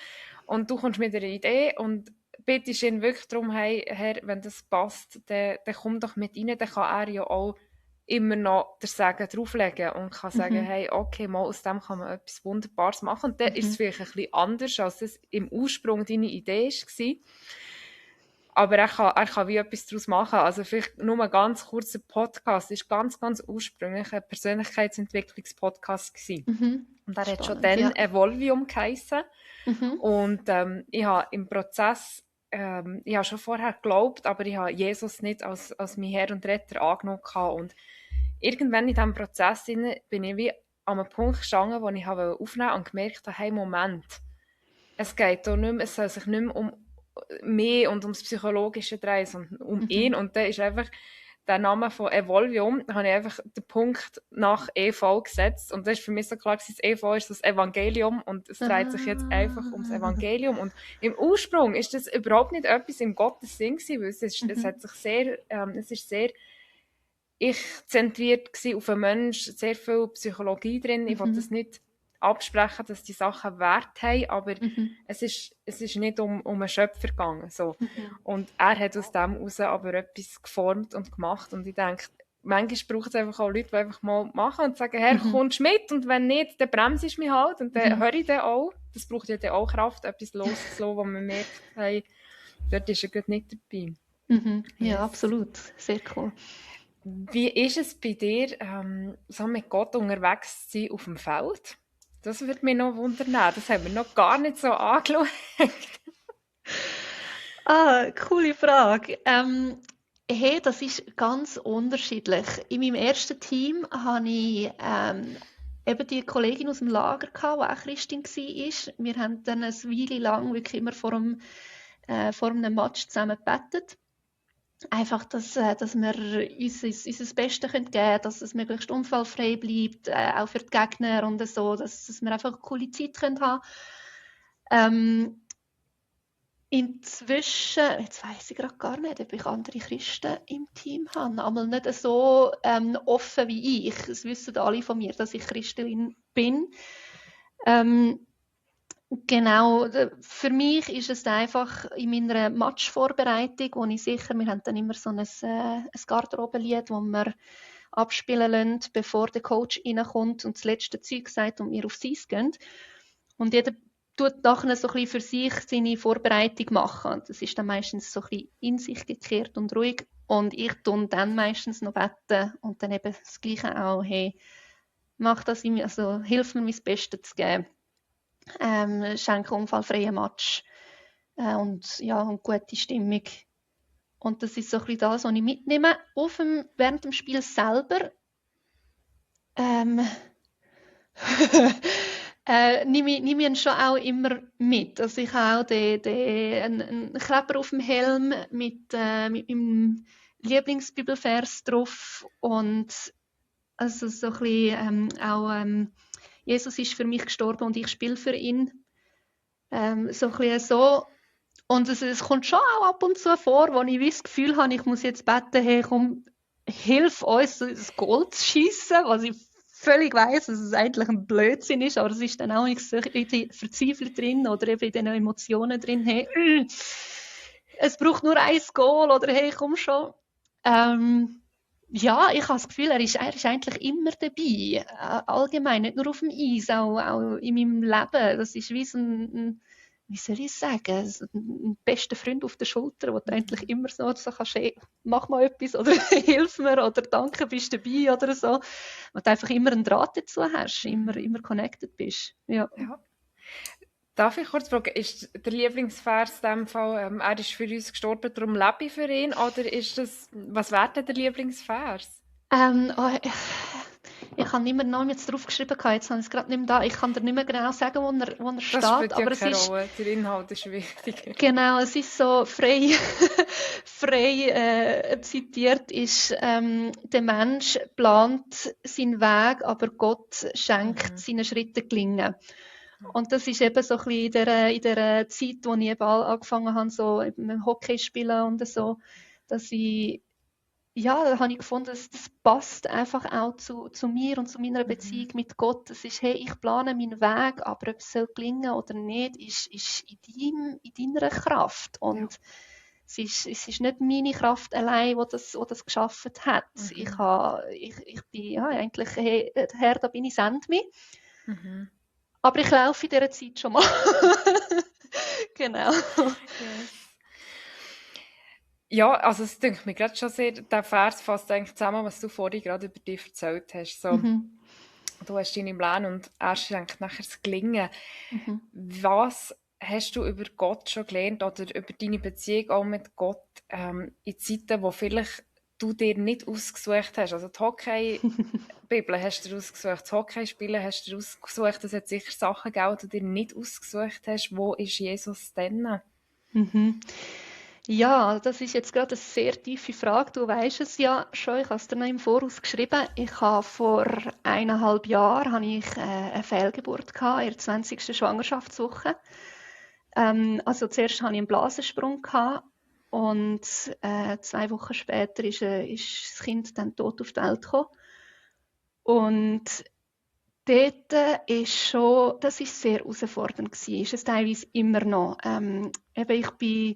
und du kommst mit einer Idee und bittest ihn wirklich darum, hey, Herr, wenn das passt, dann komm doch mit rein, dann kann er ja auch immer noch den Segen drauflegen und kann sagen, hey, okay, mal aus dem kann man etwas Wunderbares machen. Und dann ist es vielleicht ein bisschen anders, als es im Ursprung deine Idee war. Aber er kann wie etwas daraus machen. Also vielleicht nur ein ganz kurzer Podcast. Das war ganz ursprünglich ein Persönlichkeitsentwicklungspodcast gewesen. Und er hat schon dann Evolvium geheissen. Und ich habe im Prozess, ich habe schon vorher geglaubt, aber ich habe Jesus nicht als mein Herr und Retter angenommen. Und irgendwann in diesem Prozess bin ich wie an einem Punkt gestanden, wo ich aufnehmen wollte und gemerkt habe, hey, Moment, es geht hier nicht mehr, es soll sich nicht mehr um mehr und ums Psychologische drehen, sondern um ihn. Und dann ist einfach der Name von Evolvium, da habe ich einfach den Punkt nach EV gesetzt. Und das ist für mich so klar, das EV ist das Evangelium und es dreht sich jetzt einfach ums Evangelium. Und im Ursprung ist das überhaupt nicht etwas im Gottes Sinn gewesen, weil es hat sich sehr, es ist sehr ich-zentriert auf einen Menschen, sehr viel Psychologie drin. Ich will das nicht absprechen, dass die Sachen Wert haben, aber es ist nicht um einen Schöpfer gegangen. So. Und er hat aus dem heraus aber etwas geformt und gemacht. Und ich denke, manchmal braucht es einfach auch Leute, die einfach mal machen und sagen, Herr, kommst du mit? Und wenn nicht, dann bremse ich mich halt. Und dann höre ich dann auch. Das braucht ja dann auch Kraft, etwas loszulassen, wo man merkt, hey, dort ist er gerade nicht dabei. Ja, absolut. Sehr cool. Wie ist es bei dir, so mit Gott unterwegs zu sein auf dem Feld? Das würde mich noch wundern. Das haben wir noch gar nicht so angeschaut. Coole Frage. Hey, das ist ganz unterschiedlich. In meinem ersten Team hatte ich eben die Kollegin aus dem Lager gehabt, die auch Christin war. Wir haben dann eine Weile lang wirklich immer vor einem Match zusammen gebetet. Einfach, dass wir uns unser Bestes geben können, dass es möglichst unfallfrei bleibt, auch für die Gegner und so, dass wir einfach eine coole Zeit haben können. Inzwischen, jetzt weiss ich gerade gar nicht, ob ich andere Christen im Team habe, aber nicht so offen wie ich. Es wissen alle von mir, dass ich Christin bin. Genau, für mich ist es einfach in meiner Matchvorbereitung, wo ich sicher, wir haben dann immer so ein Garderobenlied, das wir abspielen lassen, bevor der Coach reinkommt und das letzte Zeug sagt und wir aufs Eis gehen. Und jeder tut nachher so ein bisschen für sich seine Vorbereitung machen. Und das ist dann meistens so ein bisschen in sich gekehrt und ruhig. Und ich tue dann meistens noch beten und dann eben das Gleiche auch, hey, mach das, also hilf mir, mein Bestes zu geben. Schenke unfallfreien Match und gute Stimmung. Und das ist so ein bisschen das, was ich mitnehme. Während dem Spiel selber nehme ich ihn schon auch immer mit. Also ich habe auch einen Kleber auf dem Helm mit meinem Lieblingsbibelvers drauf und Also so ein bisschen, auch Jesus ist für mich gestorben und ich spiele für ihn. So ein bisschen so. Und es kommt schon auch ab und zu vor, wo ich wie das Gefühl habe, ich muss jetzt beten, hey, komm, hilf uns, das Goal zu schiessen, was ich völlig weiss, dass es eigentlich ein Blödsinn ist, aber es ist dann auch nicht so in die Verzweiflung drin oder eben in den Emotionen drin, hey, es braucht nur ein Goal oder hey, komm schon. Ja, ich habe das Gefühl, er ist eigentlich immer dabei, allgemein, nicht nur auf dem Eis, auch in meinem Leben. Das ist wie so wie soll ich sagen, so ein bester Freund auf der Schulter, wo du eigentlich immer so kannst, hey, mach mal etwas oder hilf mir oder danke, bist dabei oder so. Wo du einfach immer einen Draht dazu hast, immer connected bist. Ja. Ja. Darf ich kurz fragen, ist der Lieblingsvers in dem Fall, er ist für uns gestorben, darum lebe ich für ihn, oder ist das, was wäre denn der Lieblingsvers? Oh, ich habe nicht mehr Namen jetzt draufgeschrieben, jetzt habe ich es gerade nicht mehr da. Ich kann dir nicht mehr genau sagen, wo er Das steht, spielt ja aber es keine ist, Rolle, der Inhalt ist wichtiger. genau, es ist so frei, frei zitiert ist, der Mensch plant seinen Weg, aber Gott schenkt seinen Schritten gelingen. Und das ist eben so ein bisschen in der Zeit, wo ich eben angefangen habe, so eben mit dem Hockey spielen und so, dass ich, ja, da habe ich gefunden, das passt einfach auch zu mir und zu meiner Beziehung mit Gott. Das ist, hey, ich plane meinen Weg, aber ob es soll gelingen oder nicht, ist in deiner Kraft. Und es ist nicht meine Kraft allein, die das geschaffen hat. Ich bin ja, eigentlich, hey, Herr, da bin ich, send mich. Aber ich laufe in dieser Zeit schon mal. Genau. Yes. Ja, also es denkt mir gerade schon sehr, der Vers fasst eigentlich zusammen, was du vorhin gerade über dich erzählt hast. So, du hast deine Pläne und er schenkt nachher das Gelingen. Was hast du über Gott schon gelernt oder über deine Beziehung auch mit Gott in Zeiten, wo vielleicht du dir nicht ausgesucht hast? Also die Hockey-Bibel hast du ausgesucht, das Hockeyspielen hast du ausgesucht. Es hat sicher Sachen gegeben, die du dir nicht ausgesucht hast. Wo ist Jesus denn? Ja, das ist jetzt gerade eine sehr tiefe Frage. Du weißt es ja schon, ich habe es dir noch im Voraus geschrieben. Ich habe vor 1,5 Jahren eine Fehlgeburt gehabt, in der 20. Schwangerschaftswoche. Also zuerst hatte ich einen Blasensprung gehabt und 2 Wochen später ist das Kind dann tot auf die Welt gekommen. Und dort das ist sehr herausfordernd gewesen. Ist es teilweise immer noch. Eben, ich bin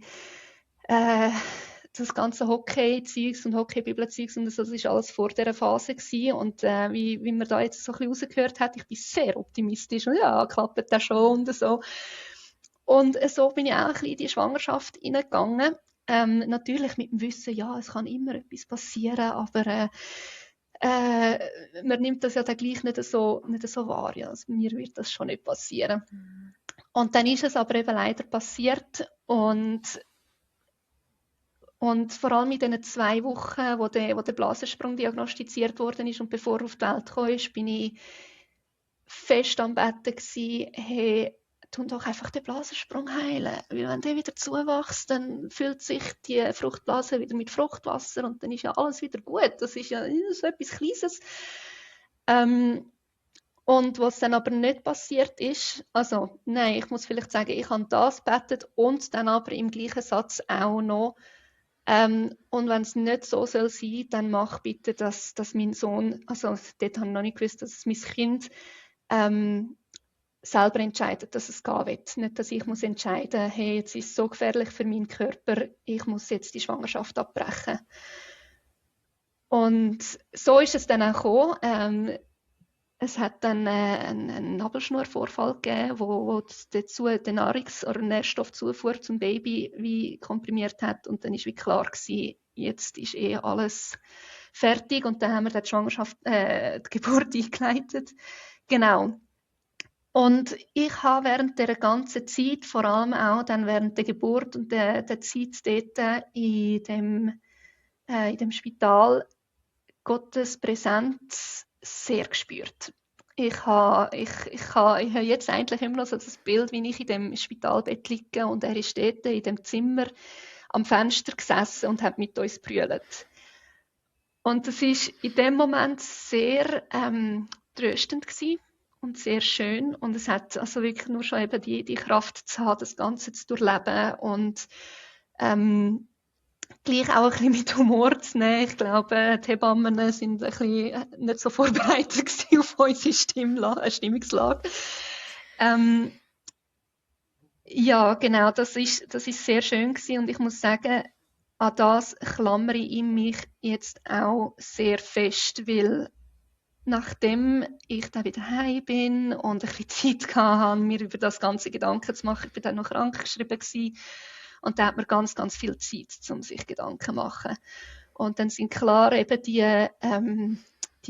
das ganze Hockey-Zeugs und Hockey-Bibel-Zeugs und so, das ist alles vor dieser Phase gewesen. Und wie man da jetzt so ein bisschen rausgehört hat, ich bin sehr optimistisch und ja, klappt das schon und so. Und so bin ich auch ein bisschen in die Schwangerschaft hineingegangen. Natürlich mit dem Wissen, ja, es kann immer etwas passieren, aber man nimmt das ja dann gleich nicht so wahr. Ja. Also mir wird das schon nicht passieren. Und dann ist es aber eben leider passiert und vor allem in diesen 2 Wochen, wo der Blasensprung diagnostiziert worden ist und bevor er auf die Welt gekommen ist, bin ich fest am Betten gewesen, hey, tu doch einfach den Blasensprung heilen. Weil wenn der wieder zuwächst, dann füllt sich die Fruchtblase wieder mit Fruchtwasser und dann ist ja alles wieder gut. Das ist ja so etwas Kleines. Und was dann aber nicht passiert ist, also nein, ich muss vielleicht sagen, ich habe das gebetet und dann aber im gleichen Satz auch noch, und wenn es nicht so soll sein, dann mach bitte, dass mein Sohn, also dort habe ich noch nicht gewusst, dass mein Kind selber entscheidet, dass es gehen will. Nicht, dass ich muss entscheiden, hey, jetzt ist es so gefährlich für meinen Körper, ich muss jetzt die Schwangerschaft abbrechen. Und so ist es dann auch gekommen. Es hat dann einen Nabelschnurvorfall gegeben, wo dazu die Nahrungs- oder Nährstoffzufuhr zum Baby wie komprimiert hat. Und dann war wie klar gewesen, jetzt ist alles fertig. Und dann haben wir die Geburt eingeleitet. Genau. Und ich habe während der ganzen Zeit, vor allem auch dann während der Geburt und der Zeit dort in dem Spital, Gottes Präsenz sehr gespürt. Ich habe jetzt eigentlich immer noch so das Bild, wie ich in dem Spitalbett liege und er ist dort in dem Zimmer am Fenster gesessen und hat mit uns gebrüllt. Und das ist in dem Moment sehr tröstend gewesen und sehr schön. Und es hat also wirklich nur schon eben die Kraft zu haben, das Ganze zu durchleben und gleich auch ein bisschen mit Humor zu nehmen. Ich glaube, die Hebammen sind ein bisschen nicht so vorbereitet gewesen auf unsere Stimmungslage. Ja, genau, das ist sehr schön gewesen und ich muss sagen, an das klammere ich mich jetzt auch sehr fest, weil nachdem ich dann wieder heim bin und ein bisschen Zeit hatte, mir über das ganze Gedanken zu machen, ich bin dann noch krankgeschrieben gewesen, und da hat man ganz, ganz viel Zeit, um sich Gedanken zu machen. Und dann sind klar eben die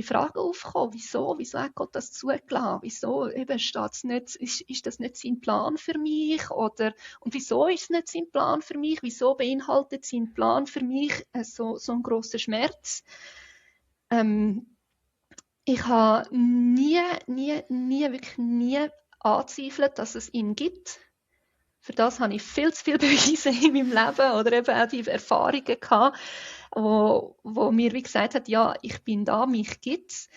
Fragen aufgekommen. Wieso hat Gott das zugelassen? Wieso eben steht's nicht, ist das nicht sein Plan für mich? Und wieso ist es nicht sein Plan für mich? Wieso beinhaltet sein Plan für mich so einen grossen Schmerz? Ich habe wirklich nie angezweifelt, dass es ihn gibt. Für das habe ich viel zu viele Beweise in meinem Leben oder eben auch die Erfahrungen gehabt, wo mir wie gesagt hat, ja, ich bin da, mich gibt's.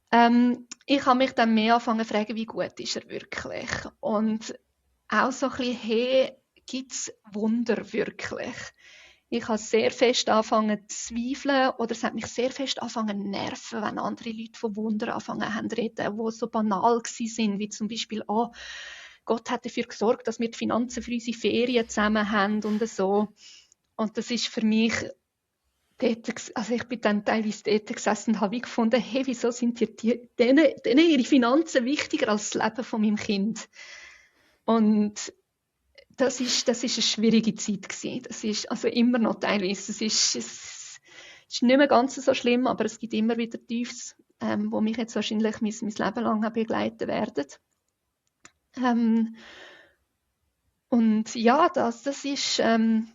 Ich habe mich dann mehr angefangen zu fragen, wie gut ist er wirklich? Und auch so ein bisschen, hey, gibt's Wunder wirklich? Ich habe sehr fest angefangen zu zweifeln oder es hat mich sehr fest angefangen zu nerven, wenn andere Leute von Wunder angefangen haben zu reden, die so banal sind, wie zum Beispiel, oh, Gott hat dafür gesorgt, dass wir die Finanzen für unsere Ferien zusammen haben und so. Und das ist für mich dort, also ich bin dann teilweise dort gesessen und habe gefunden, hey, wieso sind denen ihre Finanzen wichtiger als das Leben von meinem Kind? Und das ist eine schwierige Zeit gewesen. Das ist also immer noch teilweise. Es ist nicht mehr ganz so schlimm, aber es gibt immer wieder Tiefs, wo mich jetzt wahrscheinlich mein Leben lang begleiten werden. Und ja, das ist, sind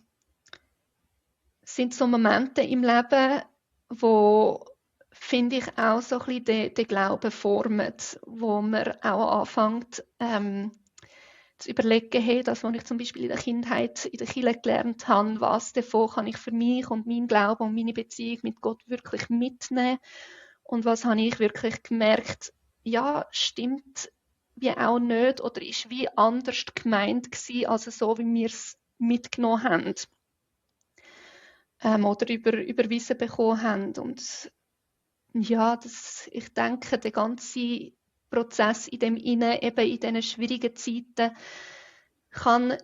so Momente im Leben, wo, finde ich, auch so ein bisschen den Glauben formen, wo man auch anfängt, zu überlegen, hey, das, was ich zum Beispiel in der Kindheit in der Kirche gelernt habe, was davon kann ich für mich und meinen Glauben und meine Beziehung mit Gott wirklich mitnehmen und was habe ich wirklich gemerkt, ja, stimmt wie auch nicht oder ist wie anders gemeint gewesen, als so, wie wir es mitgenommen haben oder überwiesen bekommen haben. Und ja, ich denke, der ganze Prozess in dem Innen, eben in diesen schwierigen Zeiten, kann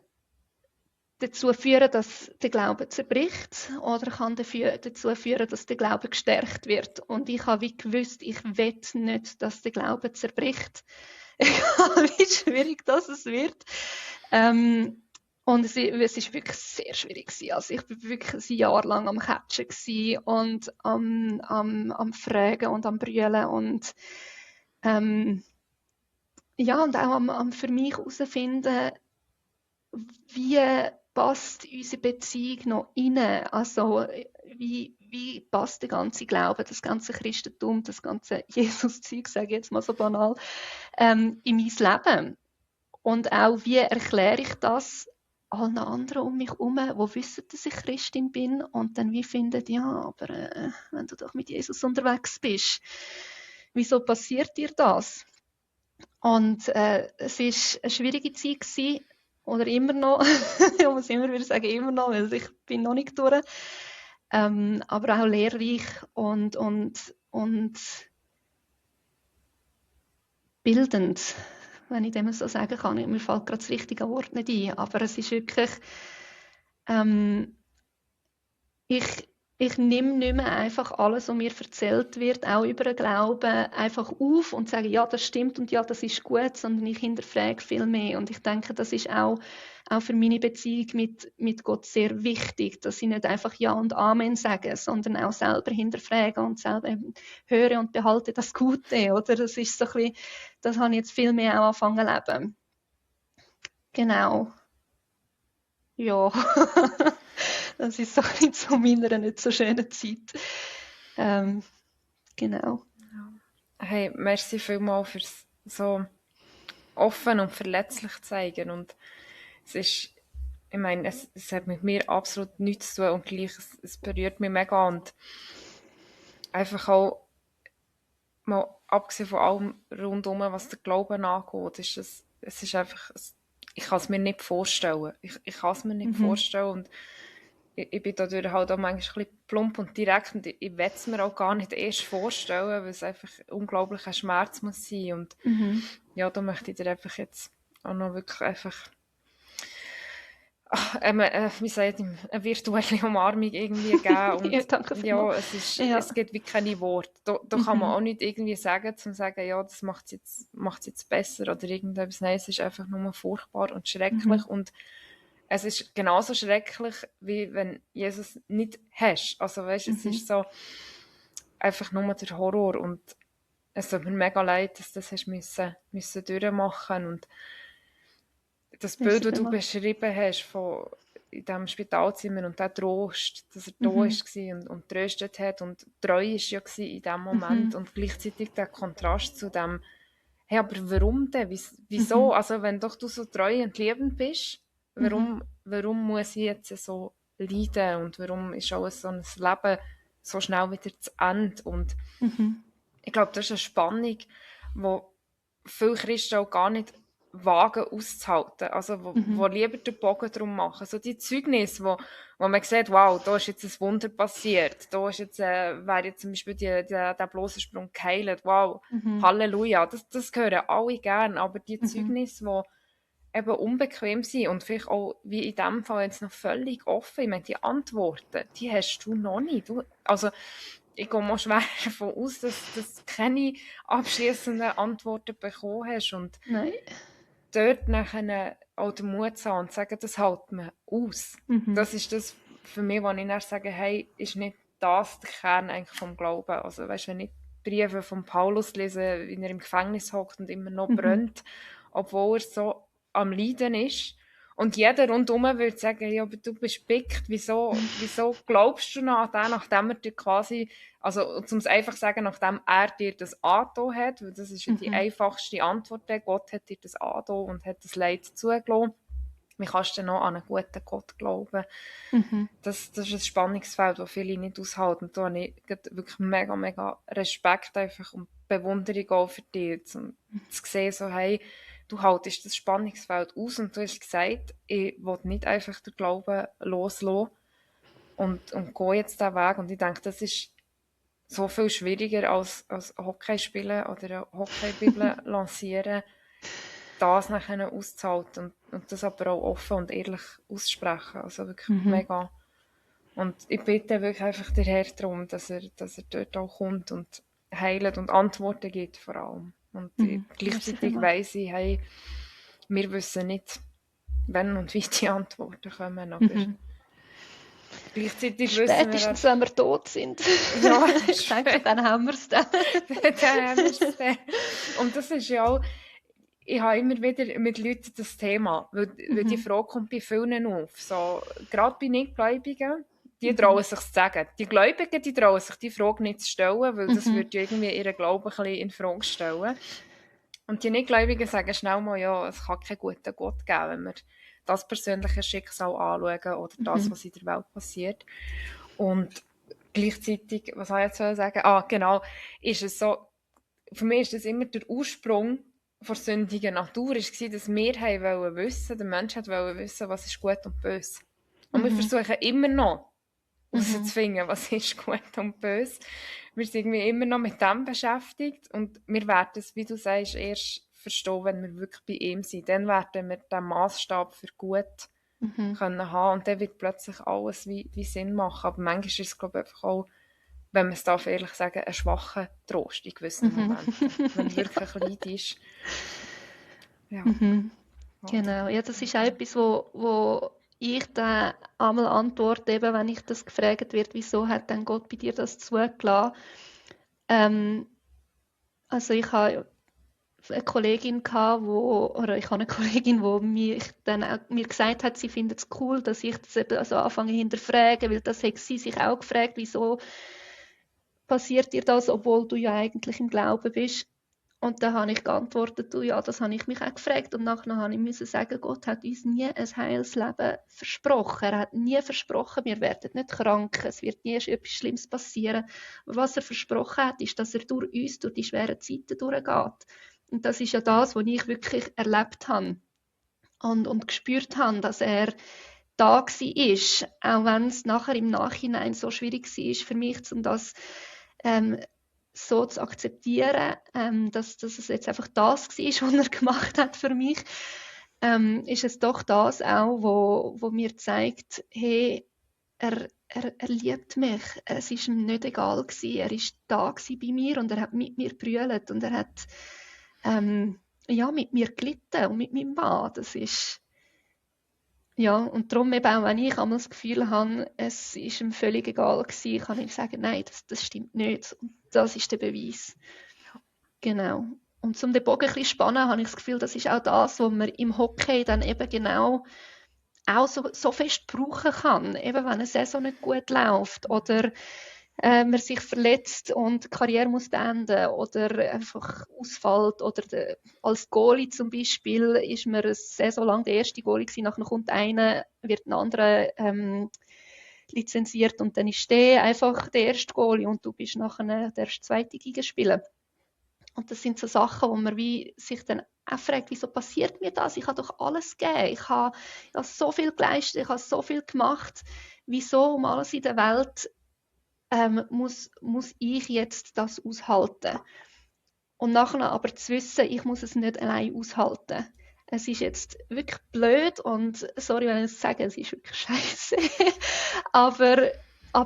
dazu führen, dass der Glaube zerbricht oder kann dazu führen, dass der Glaube gestärkt wird. Und ich habe wie gewusst, ich will nicht, dass der Glaube zerbricht. Egal wie schwierig das es wird. Und es ist wirklich sehr schwierig gewesen. Also ich war wirklich ein Jahr lang am Catchen gewesen und am Fragen und am Brüllen und ja, und auch am für mich herausfinden, wie passt unsere Beziehung noch rein? Also, wie passt der ganze Glaube, das ganze Christentum, das ganze Jesus-Zeug, sage ich jetzt mal so banal, in mein Leben? Und auch, wie erkläre ich das allen anderen um mich herum, die wissen, dass ich Christin bin und dann wie finden, ja, aber wenn du doch mit Jesus unterwegs bist, wieso passiert dir das? Und es war eine schwierige Zeit gewesen, oder immer noch, ich muss immer wieder sagen, immer noch, weil ich bin noch nicht durch, aber auch lehrreich und bildend, wenn ich dem so sagen kann. Mir fällt gerade das richtige Wort nicht ein, aber es ist wirklich, ich nehme nicht mehr einfach alles, was mir erzählt wird, auch über den Glauben, einfach auf und sage, ja, das stimmt und ja, das ist gut, sondern ich hinterfrage viel mehr. Und ich denke, das ist auch für meine Beziehung mit Gott sehr wichtig, dass ich nicht einfach Ja und Amen sage, sondern auch selber hinterfrage und selber höre und behalte das Gute. Oder das ist so ein bisschen, das habe ich jetzt viel mehr auch angefangen zu leben. Genau. Ja. Das ist so ein bisschen zu meiner nicht so schönen Zeit. Genau. Hey, merci vielmals fürs so offen und verletzlich zeigen. Und es ist, ich meine, es hat mit mir absolut nichts zu tun und gleich, es berührt mich mega. Und einfach auch, mal abgesehen von allem rundum, was der Glauben angeht, es ist einfach, ich kann es mir nicht vorstellen. Ich kann es mir nicht vorstellen und ich bin dadurch halt auch manchmal ein bisschen plump und direkt und ich will es mir auch gar nicht erst vorstellen, weil es einfach unglaublich ein Schmerz muss sein und ja, da möchte ich dir einfach jetzt auch noch wirklich einfach wie sagt man, eine virtuelle Umarmung irgendwie geben Ja, und danke ja, vielmals. Ja. es gibt wie keine Worte. Da kann man auch nicht irgendwie sagen, zum sagen, ja, das macht es jetzt besser oder irgendetwas. Nein, es ist einfach nur furchtbar und schrecklich und es ist genauso schrecklich, wie wenn Jesus nicht hast. Also weißt, es ist so einfach nur der Horror und es tut mir mega leid, dass du das hast müssen durchmachen und das Bild, Merci das du vielmals. beschrieben hast von in diesem Spitalzimmer und der Trost, dass er da war und tröstet hat und treu ist ja in diesem Moment und gleichzeitig der Kontrast zu dem, hey, aber warum denn? Wieso? Also wenn doch du so treu und liebend bist, warum muss ich jetzt so leiden und warum ist auch so ein Leben so schnell wieder zu Ende? Und ich glaube, das ist eine Spannung, die viele Christen auch gar nicht wagen auszuhalten. Also, wo lieber den Bogen drum machen. So die Zeugnisse, wo man sieht, wow, da ist jetzt ein Wunder passiert. Da ist jetzt, wäre jetzt zum Beispiel der Blosensprung geheilt. Wow, Halleluja. Das hören alle gern. Aber die Zeugnisse, die eben unbequem sind und vielleicht auch, wie in diesem Fall jetzt noch völlig offen. Ich meine, die Antworten, die hast du noch nicht. Also, ich gehe mal schwer davon aus, dass du keine abschließenden Antworten bekommen hast. Und Nein. dort nachher auch den Mut zu haben und zu sagen, das hält man aus. Das ist das für mich, wo ich dann sage, hey, ist nicht das der Kern eigentlich vom Glauben. Also weißt, wenn ich Briefe von Paulus lese, wie er im Gefängnis hockt und immer noch brennt, obwohl er so am Leiden ist. Und jeder rundherum würde sagen, ja, aber du bist pickt, wieso glaubst du noch an den, nachdem er dir quasi, also um es einfach zu sagen, nachdem er dir das angetan hat, weil das ist ja die einfachste Antwort, Gott hat dir das angetan und hat das Leid zugelassen. Wie kannst du noch an einen guten Gott glauben? Das ist ein Spannungsfeld, das viele nicht aushalten. Da habe ich wirklich mega, mega Respekt einfach und Bewunderung auch für dich, zu sehen, so, hey, du haltest das Spannungsfeld aus und du hast gesagt, ich will nicht einfach den Glauben loslassen und gehe jetzt diesen Weg. Und ich denke, das ist so viel schwieriger als Hockey spielen oder eine Hockeybibel lancieren, das nachher auszuhalten und das aber auch offen und ehrlich aussprechen. Also wirklich mega. Und ich bitte wirklich einfach den Herrn darum, dass er dort auch kommt und heilt und Antworten gibt vor allem. Und gleichzeitig weiss ich, hey, wir wissen nicht, wenn und wie die Antworten kommen, aber gleichzeitig wissen wir Spätestens, wenn wir tot sind. Ja, ich denke, dann haben wir es dann. dann haben wir es dann. Und das ist ja auch, ich habe immer wieder mit Leuten das Thema, weil die Frage kommt bei vielen auf. So, gerade bei Nichtgläubigen, die trauen sich zu sagen. Die Gläubigen, die trauen sich die Frage nicht zu stellen, weil das würde ja irgendwie ihren Glauben ein bisschen in Frage stellen. Und die Nichtgläubigen sagen schnell mal, ja, es kann keinen guten Gott geben, wenn wir das persönliche Schicksal anschauen oder das, was in der Welt passiert. Und gleichzeitig, was soll ich jetzt sagen? Genau, ist es so, für mich ist das immer der Ursprung der sündigen Natur, war, dass wir wollen wissen, der Mensch wollte wissen, was ist gut und böse. Und wir versuchen immer noch herauszufinden, was ist gut und böse. Wir sind irgendwie immer noch mit dem beschäftigt und wir werden es, wie du sagst, erst verstehen, wenn wir wirklich bei ihm sind. Dann werden wir den Massstab für gut können haben und dann wird plötzlich alles wie Sinn machen. Aber manchmal ist es, glaube ich, einfach auch, wenn man es darf ehrlich sagen, ein schwacher Trost in gewissen Momenten, wenn wirklich Leid ist. Ja. Genau, ja, das ist auch etwas, wo ich dann einmal antworte, eben, wenn ich das gefragt wird, wieso hat denn Gott bei dir das zugelassen? Also ich habe eine Kollegin gehabt, die mich dann auch, mir gesagt hat, sie findet es cool, dass ich das eben also anfange hinterfragen, weil das hat sie sich auch gefragt, wieso passiert dir das, obwohl du ja eigentlich im Glauben bist. Und dann habe ich geantwortet, du, ja, das habe ich mich auch gefragt. Und nachher habe ich müssen sagen, Gott hat uns nie ein heiles Leben versprochen. Er hat nie versprochen, wir werden nicht krank, es wird nie etwas Schlimmes passieren. Aber was er versprochen hat, ist, dass er durch uns, durch die schweren Zeiten durchgeht. Und das ist ja das, was ich wirklich erlebt habe und gespürt habe, dass er da war, auch wenn es nachher im Nachhinein so schwierig war für mich, um das so zu akzeptieren, dass es jetzt einfach das war, was er gemacht hat für mich, ist es doch das auch, wo mir zeigt, hey, er liebt mich. Es ist ihm nicht egal gewesen. Er ist da bei mir und er hat mit mir gebrüllt und er hat mit mir gelitten und mit meinem Mann. Das ist ja, und darum eben auch, wenn ich einmal das Gefühl habe, es ist ihm völlig egal gewesen, kann ich sagen, nein, das stimmt nicht. Und das ist der Beweis. Genau. Und zum den Bogen ein bisschen spannen, habe ich das Gefühl, das ist auch das, was man im Hockey dann eben genau auch so fest brauchen kann. Eben wenn eine Saison nicht gut läuft oder man sich verletzt und die Karriere muss enden oder einfach ausfällt oder als Goalie zum Beispiel ist man eine Saison lang der erste Goalie gewesen, nachher kommt einer, wird ein anderer lizenziert und dann ist der einfach der erste Goalie und du bist nachher der zweite Gegenspieler. Und das sind so Sachen, wo man wie sich dann auch fragt, wieso passiert mir das? Ich habe doch alles gegeben. Ich habe so viel geleistet, ich habe so viel gemacht. Wieso um alles in der Welt muss ich jetzt das aushalten? Und nachher aber zu wissen, ich muss es nicht allein aushalten. Es ist jetzt wirklich blöd und sorry, wenn ich es sage, es ist wirklich scheiße. aber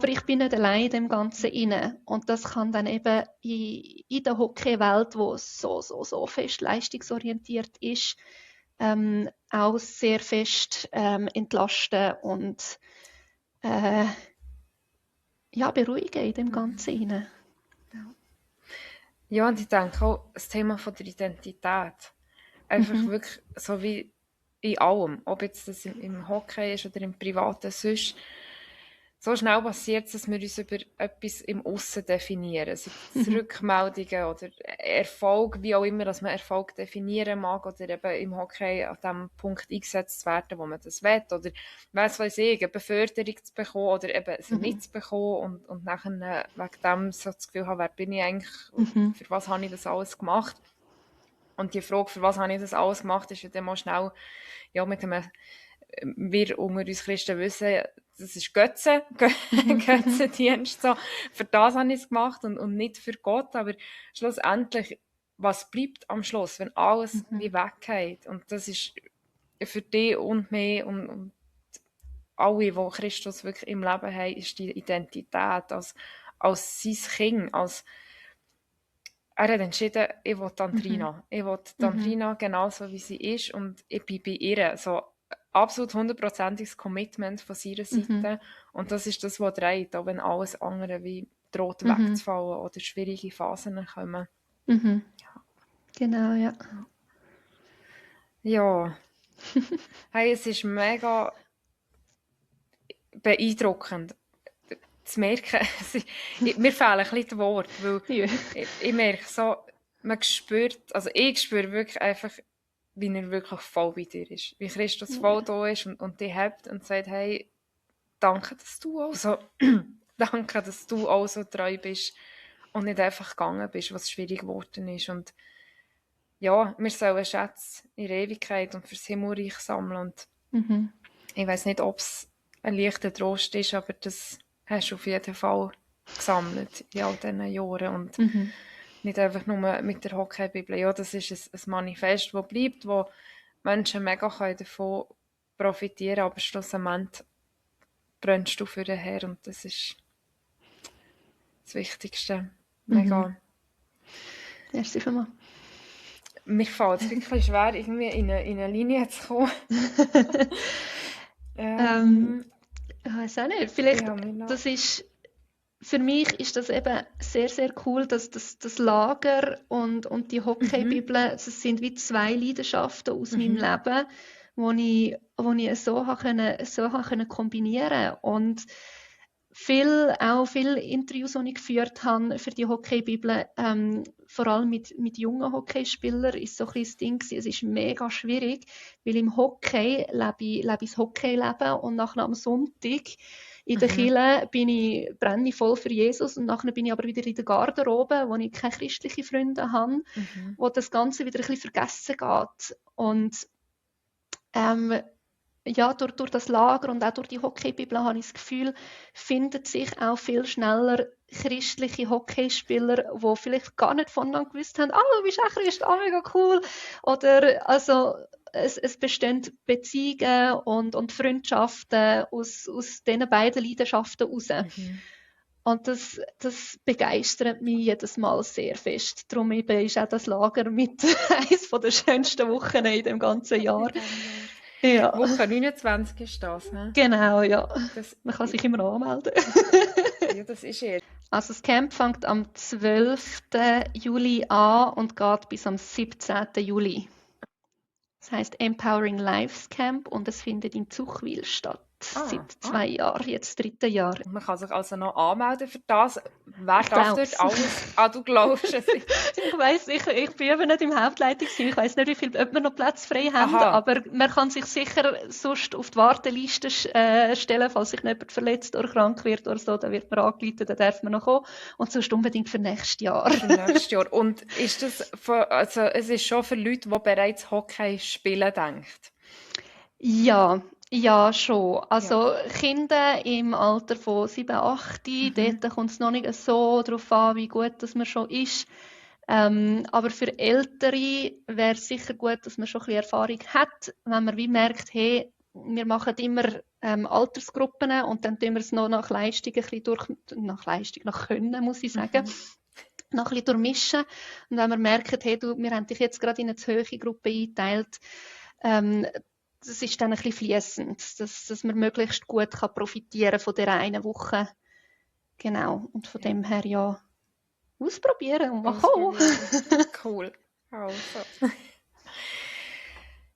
ich bin nicht allein in dem Ganzen inne. Und das kann dann eben in der Hockeywelt, wo so fest leistungsorientiert ist, auch sehr fest entlasten und beruhigen in dem Ganzen inne. Ja, und ich denke auch, das Thema von der Identität. Einfach wirklich so wie in allem, ob jetzt das im Hockey ist oder im Privaten, sonst so schnell passiert es, dass wir uns über etwas im Aussen definieren. Sei es Rückmeldungen oder Erfolg, wie auch immer, dass man Erfolg definieren mag oder eben im Hockey an dem Punkt eingesetzt werden, wo man das will oder weiss ich, eine Beförderung zu bekommen oder eben sie nicht zu bekommen und nachher wegen dem so das Gefühl haben, wer bin ich eigentlich, für was habe ich das alles gemacht? Und die Frage, für was habe ich das alles gemacht, ist ja dann mal schnell, ja, mit einem, wir unter uns Christen wissen, das ist Götzendienst, so. Für das habe ich es gemacht und nicht für Gott, aber schlussendlich, was bleibt am Schluss, wenn alles wie weggeht? Und das ist für dich und mich und alle, die Christus wirklich im Leben haben, ist die Identität als sein Kind, er hat entschieden, ich will Andrina. Ich will Andrina genauso, wie sie ist und ich bin bei ihr. So absolut 100%iges Commitment von seiner Seite. Und das ist das, was dreht, auch wenn alles andere wie droht wegzufallen oder schwierige Phasen kommen. Ja. Genau, ja. Ja. Hey, es ist mega beeindruckend zu merken, mir fehlen ein bisschen die Worte, weil ich merke so, man spürt, also ich spüre wirklich einfach, wie er wirklich voll bei dir ist, wie Christus voll da ist und dich hebt und sagt, hey, danke, dass du auch so, danke, dass du auch so treu bist und nicht einfach gegangen bist, was schwierig geworden ist und ja, wir sollen Schätze in der Ewigkeit und fürs Himmelreich sammeln und ich weiss nicht, ob es ein leichter Trost ist, aber das hast du auf jeden Fall gesammelt in all diesen Jahren und nicht einfach nur mit der Hockey-Bibel. Ja, das ist ein Manifest, das bleibt, wo Menschen mega davon profitieren können, aber schlussendlich brennst du für den Herrn und das ist das Wichtigste. Mega. Merci vielmals. Mir fällt es wirklich schwer, irgendwie in eine Linie zu kommen. Ich weiß auch nicht. Vielleicht, das ist, für mich ist das eben sehr, sehr cool, dass das Lager und die Hockey-Bibel, das sind wie zwei Leidenschaften aus meinem Leben, wo ich so kombinieren konnte. Und auch viele Interviews, die ich geführt habe für die Hockeybibel, vor allem mit jungen Hockeyspielern, ist so ein bisschen das Ding gewesen. Es ist mega schwierig, weil im Hockey lebe ich das Hockeyleben und nachher am Sonntag in der Kirche brenne ich voll für Jesus und nachher bin ich aber wieder in der Garderobe, wo ich keine christlichen Freunde habe, wo das Ganze wieder ein bisschen vergessen geht. Und ja, durch das Lager und auch durch die Hockeybibel habe ich das Gefühl, findet sich auch viel schneller christliche Hockeyspieler, die vielleicht gar nicht voneinander gewusst haben, du bist auch Christ, mega cool. Oder, also, es bestehen Beziehungen und Freundschaften aus diesen beiden Leidenschaften heraus. Und das begeistert mich jedes Mal sehr fest. Darum eben ist auch das Lager mit eines der schönsten Wochen in dem ganzen Jahr. Ja. Woche 29 ist das, ne? Genau, ja. Man kann sich immer anmelden. Ja, das ist er. Also das Camp fängt am 12. Juli an und geht bis am 17. Juli. Das heisst Empowering Lives Camp und es findet in Zuchwil statt. Seit 2 Jahren, jetzt 3. Jahr. Man kann sich also noch anmelden für das. Wer darf dort alles? Du glaubst es? Ich weiss, ich bin eben nicht im Hauptleitungsteam. Ich weiss nicht, ob wir noch Platz frei haben, aber man kann sich sicher sonst auf die Warteliste stellen, falls sich jemand verletzt oder krank wird oder so. Dann wird man angerufen, dann darf man noch kommen. Und sonst unbedingt für nächstes Jahr. Für nächstes Jahr. Und ist das also es ist schon für Leute, die bereits Hockey spielen, denkt? Ja, schon. Also Kinder im Alter von 7, 8, dort kommt es noch nicht so darauf an, wie gut dass man schon ist. Aber für Ältere wäre es sicher gut, dass man schon ein bisschen Erfahrung hat, wenn man wie merkt, hey, wir machen immer Altersgruppen und dann tun wir es noch nach Leistung ein bisschen nach Können, muss ich sagen. Noch ein bisschen durchmischen. Und wenn man merkt, hey, wir haben dich jetzt gerade in eine zu hohe Gruppe eingeteilt, das ist dann ein bisschen fließend, dass man möglichst gut profitieren von dieser einen Woche. Genau. Und von dem her ja ausprobieren und mal kommen. Cool. Also.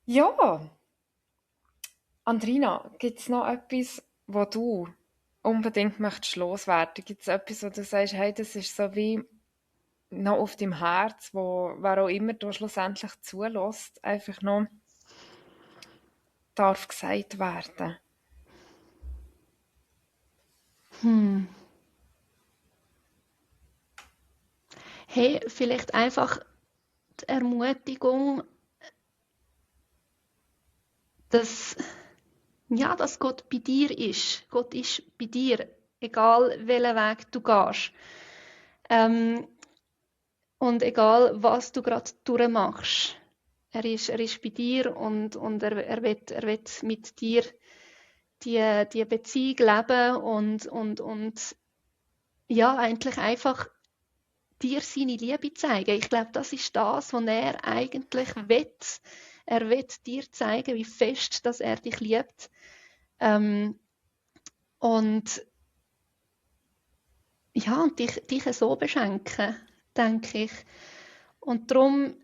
Ja. Andrina, gibt es noch etwas, was du unbedingt möchtest loswerden? Gibt es etwas, wo du sagst, hey, das ist so wie noch auf deinem Herz, wo wer auch immer du schlussendlich zulässt, einfach noch darf gesagt werden? Hey, vielleicht einfach die Ermutigung, dass Gott bei dir ist. Gott ist bei dir, egal welchen Weg du gehst. Und egal, was du gerade durchmachst. Er ist bei dir und er will mit dir die Beziehung leben und ja, eigentlich einfach dir seine Liebe zeigen. Ich glaube, das ist das, was er eigentlich will. Er will dir zeigen, wie fest, dass er dich liebt. Und dich so beschenken, denke ich. Und darum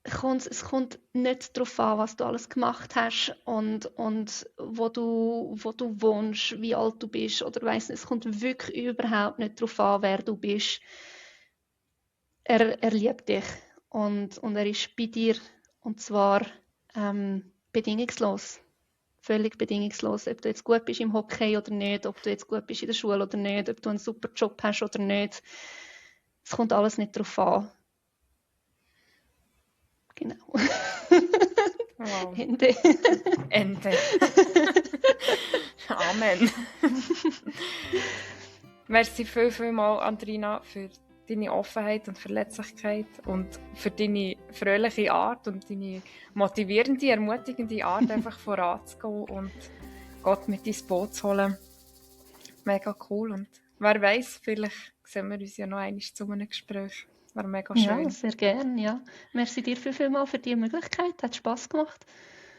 es kommt nicht darauf an, was du alles gemacht hast und wo du wohnst, wie alt du bist oder weiss nicht. Es kommt wirklich überhaupt nicht darauf an, wer du bist. Er liebt dich und er ist bei dir und zwar bedingungslos. Völlig bedingungslos. Ob du jetzt gut bist im Hockey oder nicht, ob du jetzt gut bist in der Schule oder nicht, ob du einen super Job hast oder nicht. Es kommt alles nicht darauf an. Genau. Wow. Ende. Amen. Merci vielmals, Andrina, für deine Offenheit und Verletzlichkeit und für deine fröhliche Art und deine motivierende, ermutigende Art, einfach voranzugehen und Gott mit ins Boot zu holen. Mega cool. Und wer weiß, vielleicht sehen wir uns ja noch einmal zu einem Gespräch. Das wäre mega schön. Ja, sehr gerne, ja. Merci dir vielmals für die Möglichkeit. Hat Spass gemacht.